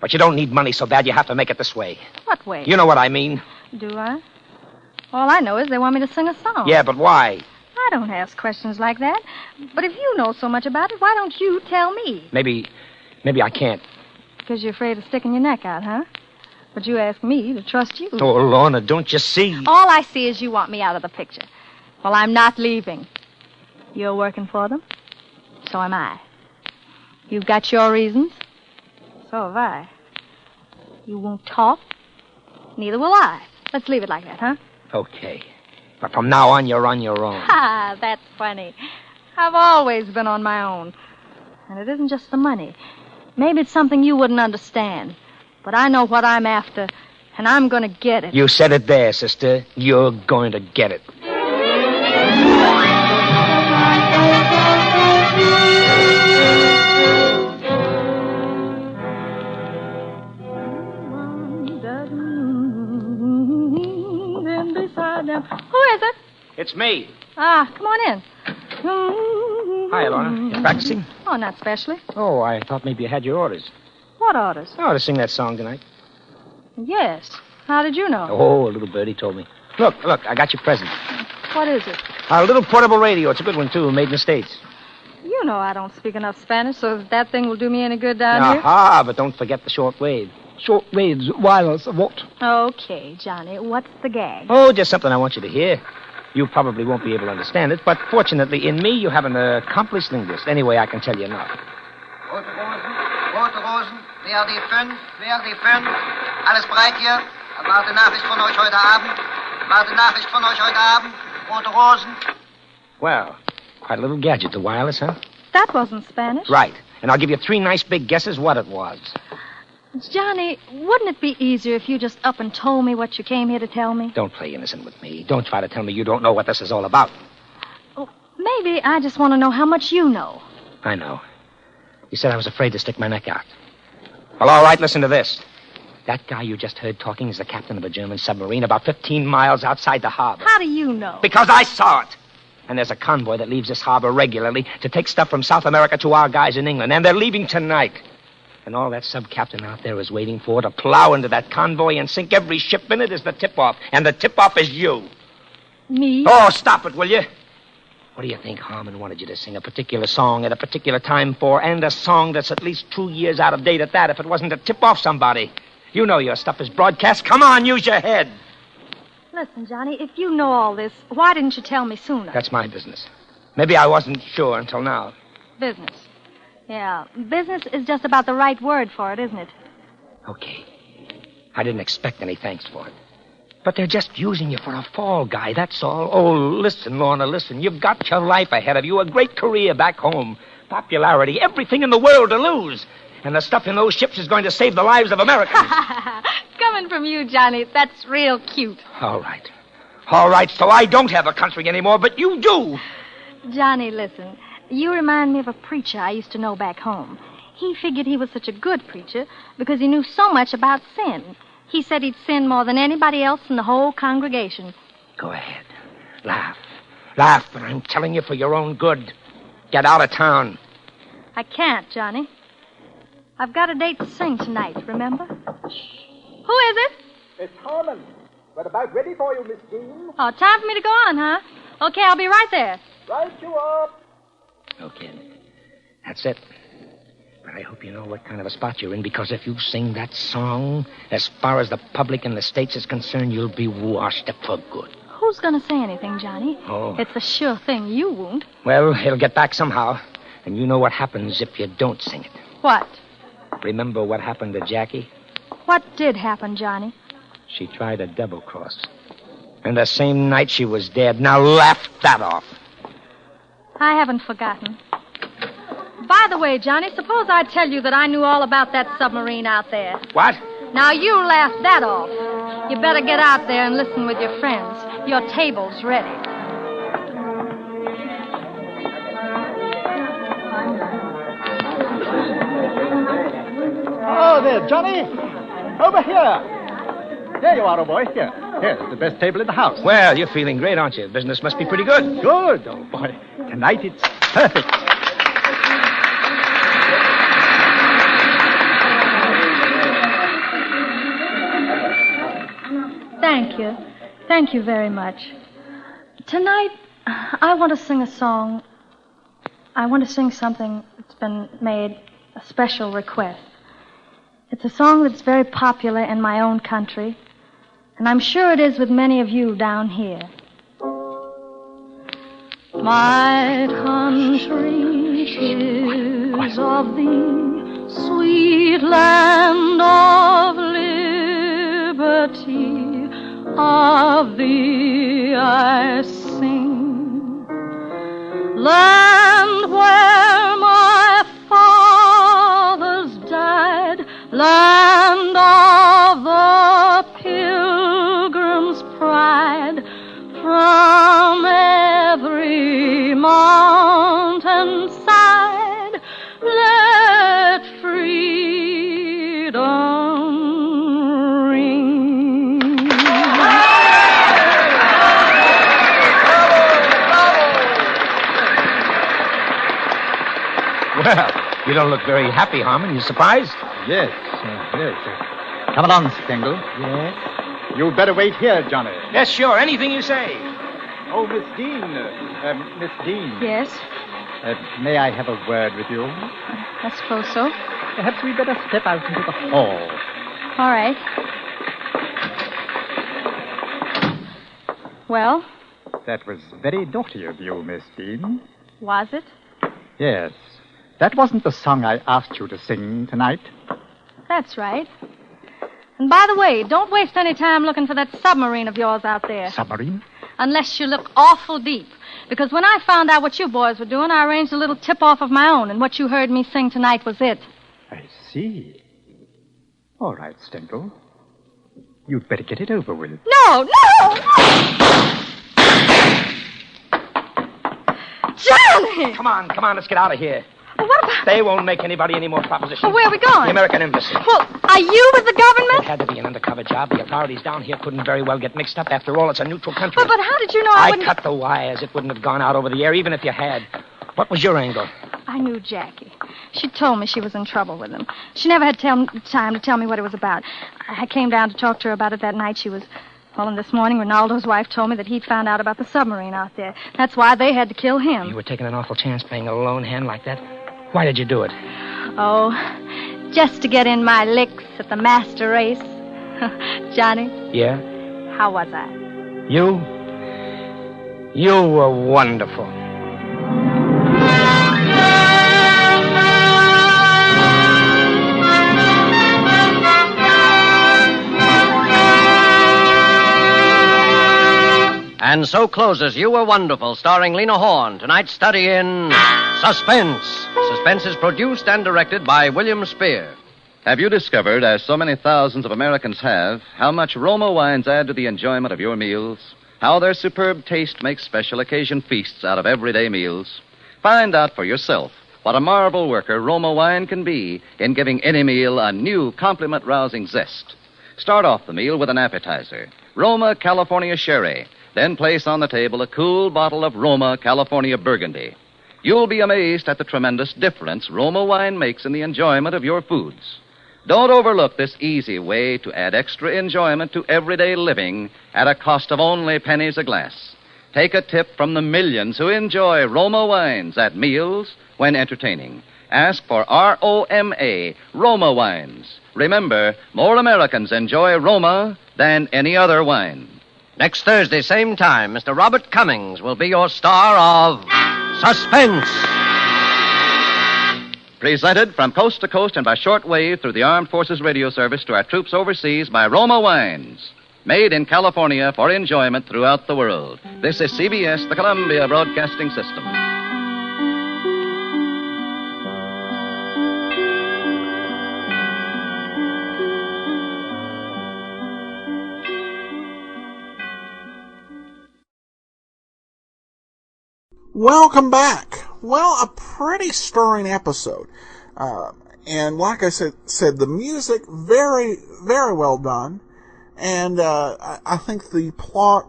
But you don't need money so bad you have to make it this way. What way? You know what I mean. Do I? All I know is they want me to sing a song. Yeah, but why? I don't ask questions like that. But if you know so much about it, why don't you tell me? Maybe I can't. Because you're afraid of sticking your neck out, huh? But you ask me to trust you. Oh, Lorna, don't you see? All I see is you want me out of the picture. Well, I'm not leaving. You're working for them. So am I. You've got your reasons. So have I. You won't talk. Neither will I. Let's leave it like that, huh? Okay. But from now on, you're on your own. Ha, that's funny. I've always been on my own. And it isn't just the money. Maybe it's something you wouldn't understand. But I know what I'm after, and I'm going to get it. You said it there, sister. You're going to get it. It's me. Ah, come on in. Hi, Lorna. You practicing? Oh, not specially. Oh, I thought maybe you had your orders. What orders? Oh, to sing that song tonight. Yes. How did you know? Oh, a little birdie told me. Look, I got your present. What is it? A little portable radio. It's a good one, too, made in the States. You know I don't speak enough Spanish, so if that thing will do me any good down here. Aha, but don't forget the short wave. Short waves, wireless, what? Okay, Johnny, what's the gag? Oh, just something I want you to hear. You probably won't be able to understand it, but fortunately, in me, you have an accomplished linguist. Anyway, I can tell you enough. Rote Rosen, wer die fünf, alles bereit hier? Warte Nachricht von euch heute Abend, Rote Rosen. Well, quite a little gadget, the wireless, huh? That wasn't Spanish. Right, and I'll give you 3 nice big guesses what it was. Johnny, wouldn't it be easier if you just up and told me what you came here to tell me? Don't play innocent with me. Don't try to tell me you don't know what this is all about. Oh, maybe I just want to know how much you know. I know. You said I was afraid to stick my neck out. Well, all right, listen to this. That guy you just heard talking is the captain of a German submarine about 15 miles outside the harbor. How do you know? Because I saw it. And there's a convoy that leaves this harbor regularly to take stuff from South America to our guys in England, and they're leaving tonight. And all that sub-captain out there is waiting for to plow into that convoy and sink every ship in it is the tip-off. And the tip-off is you. Me? Oh, stop it, will you? What do you think Harmon wanted you to sing a particular song at a particular time for, and a song that's at least 2 years out of date at that, if it wasn't to tip off somebody? You know your stuff is broadcast. Come on, use your head. Listen, Johnny, if you know all this, why didn't you tell me sooner? That's my business. Maybe I wasn't sure until now. Business. Yeah, business is just about the right word for it, isn't it? Okay. I didn't expect any thanks for it. But they're just using you for a fall guy, that's all. Oh, listen, Lorna, listen. You've got your life ahead of you, a great career back home, popularity, everything in the world to lose. And the stuff in those ships is going to save the lives of Americans. Coming from you, Johnny, that's real cute. All right. All right, so I don't have a country anymore, but you do. Johnny, listen. You remind me of a preacher I used to know back home. He figured he was such a good preacher because he knew so much about sin. He said he'd sin more than anybody else in the whole congregation. Go ahead. Laugh. Laugh, but I'm telling you for your own good. Get out of town. I can't, Johnny. I've got a date to sing tonight, remember? Who is it? It's Harmon. We're about ready for you, Miss Dean. Oh, time for me to go on, huh? Okay, I'll be right there. Right you are. Okay. That's it. But I hope you know what kind of a spot you're in, because if you sing that song, as far as the public in the States is concerned, you'll be washed up for good. Who's going to say anything, Johnny? Oh. It's a sure thing you won't. Well, it'll get back somehow. And you know what happens if you don't sing it. What? Remember what happened to Jackie? What did happen, Johnny? She tried a double-cross. And the same night she was dead. Now laugh that off. I haven't forgotten. By the way, Johnny, suppose I tell you that I knew all about that submarine out there. What? Now, you laugh that off. You better get out there and listen with your friends. Your table's ready. Oh, there, Johnny. Over here. There you are, old boy. Here. Here's the best table in the house. Well, you're feeling great, aren't you? Business must be pretty good. Good, old boy. Tonight it's perfect. Thank you. Thank you very much. Tonight, I want to sing a song. I want to sing something that's been made a special request. It's a song that's very popular in my own country, and I'm sure it is with many of you down here. My country is of the sweet land of liberty. Of thee I sing, land where my fathers died, land of the pilgrim's pride, from every mountain side, let freedom ring. Well, you don't look very happy, Harmon. You surprised? Yes, yes. Come along, Stengel. Yes? You'd better wait here, Johnny. Yes, sure. Anything you say. Oh, Miss Dean. Miss Dean. Yes? May I have a word with you? I suppose so. Perhaps we'd better step out into the hall. All right. Well, That was very naughty of you, Miss Dean. was it? Yes. That wasn't the song I asked you to sing tonight. That's right. And by the way, don't waste any time looking for that submarine of yours out there. Submarine? Unless you look awful deep. Because when I found out what you boys were doing, I arranged a little tip-off of my own, and what you heard me sing tonight was it. I see. All right, Stengel. You'd better get it over with. No! Johnny! Come on, let's get out of here. Well, what about... They won't make anybody any more propositions. Well, where are we going? The American Embassy. Well, are you with the government? It had to be an undercover job. The authorities down here couldn't very well get mixed up. After all, it's a neutral country. Well, but how did you know I wouldn't... cut the wires. It wouldn't have gone out over the air, even if you had. What was your angle? I knew Jackie. She told me she was in trouble with him. She never had time to tell me what it was about. I came down to talk to her about it that night. She was... Well, and this morning, Ronaldo's wife told me that he'd found out about the submarine out there. That's why they had to kill him. You were taking an awful chance playing a lone hand like that. Why did you do it? Oh, just to get in my licks at the master race. Johnny, Yeah? how was I? You were wonderful. And so closes You Were Wonderful, starring Lena Horne. Tonight's study in Suspense. Suspense is produced and directed by William Spear. Have you discovered, as so many thousands of Americans have, how much Roma wines add to the enjoyment of your meals? How their superb taste makes special occasion feasts out of everyday meals? Find out for yourself what a marvel worker Roma wine can be in giving any meal a new compliment-rousing zest. Start off the meal with an appetizer, Roma California Sherry. Then place on the table a cool bottle of Roma California Burgundy. You'll be amazed at the tremendous difference Roma wine makes in the enjoyment of your foods. Don't overlook this easy way to add extra enjoyment to everyday living at a cost of only pennies a glass. Take a tip from the millions who enjoy Roma wines at meals when entertaining. Ask for R-O-M-A, Roma wines. Remember, more Americans enjoy Roma than any other wine. Next Thursday, same time, Mr. Robert Cummings will be your star of Suspense. Presented from coast to coast and by shortwave through the Armed Forces Radio Service to our troops overseas by Roma Wines. Made in California for enjoyment throughout the world. This is CBS, the Columbia Broadcasting System. Welcome back. Well, a pretty stirring episode. And like I said, the music, very, very well done. And I think the plot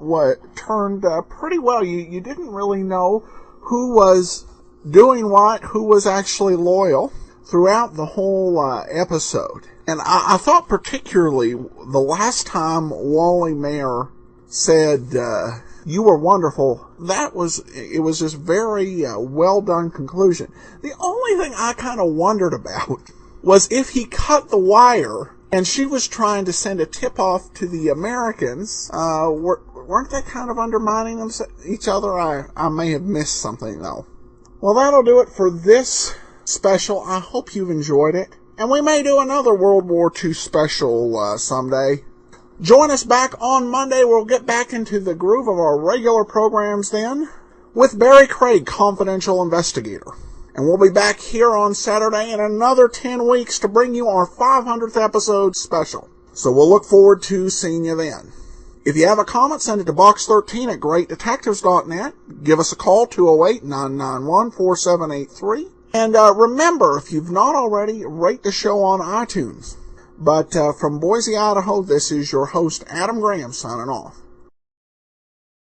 turned pretty well. You didn't really know who was doing what, who was actually loyal throughout the whole episode. And I thought particularly the last time Wally Mayer said, "You were wonderful," it was just very well done conclusion. The only thing I kind of wondered about was if he cut the wire and she was trying to send a tip off to the Americans, weren't they kind of undermining each other? I may have missed something though. Well, that'll do it for this special. I hope you've enjoyed it. And we may do another World War II special someday. Join us back on Monday. We'll get back into the groove of our regular programs then with Barry Craig, Confidential Investigator. And we'll be back here on Saturday in another 10 weeks to bring you our 500th episode special. So we'll look forward to seeing you then. If you have a comment, send it to box13@greatdetectives.net. Give us a call, 208-991-4783. And remember, if you've not already, rate the show on iTunes. But from Boise, Idaho, this is your host, Adam Graham, signing off.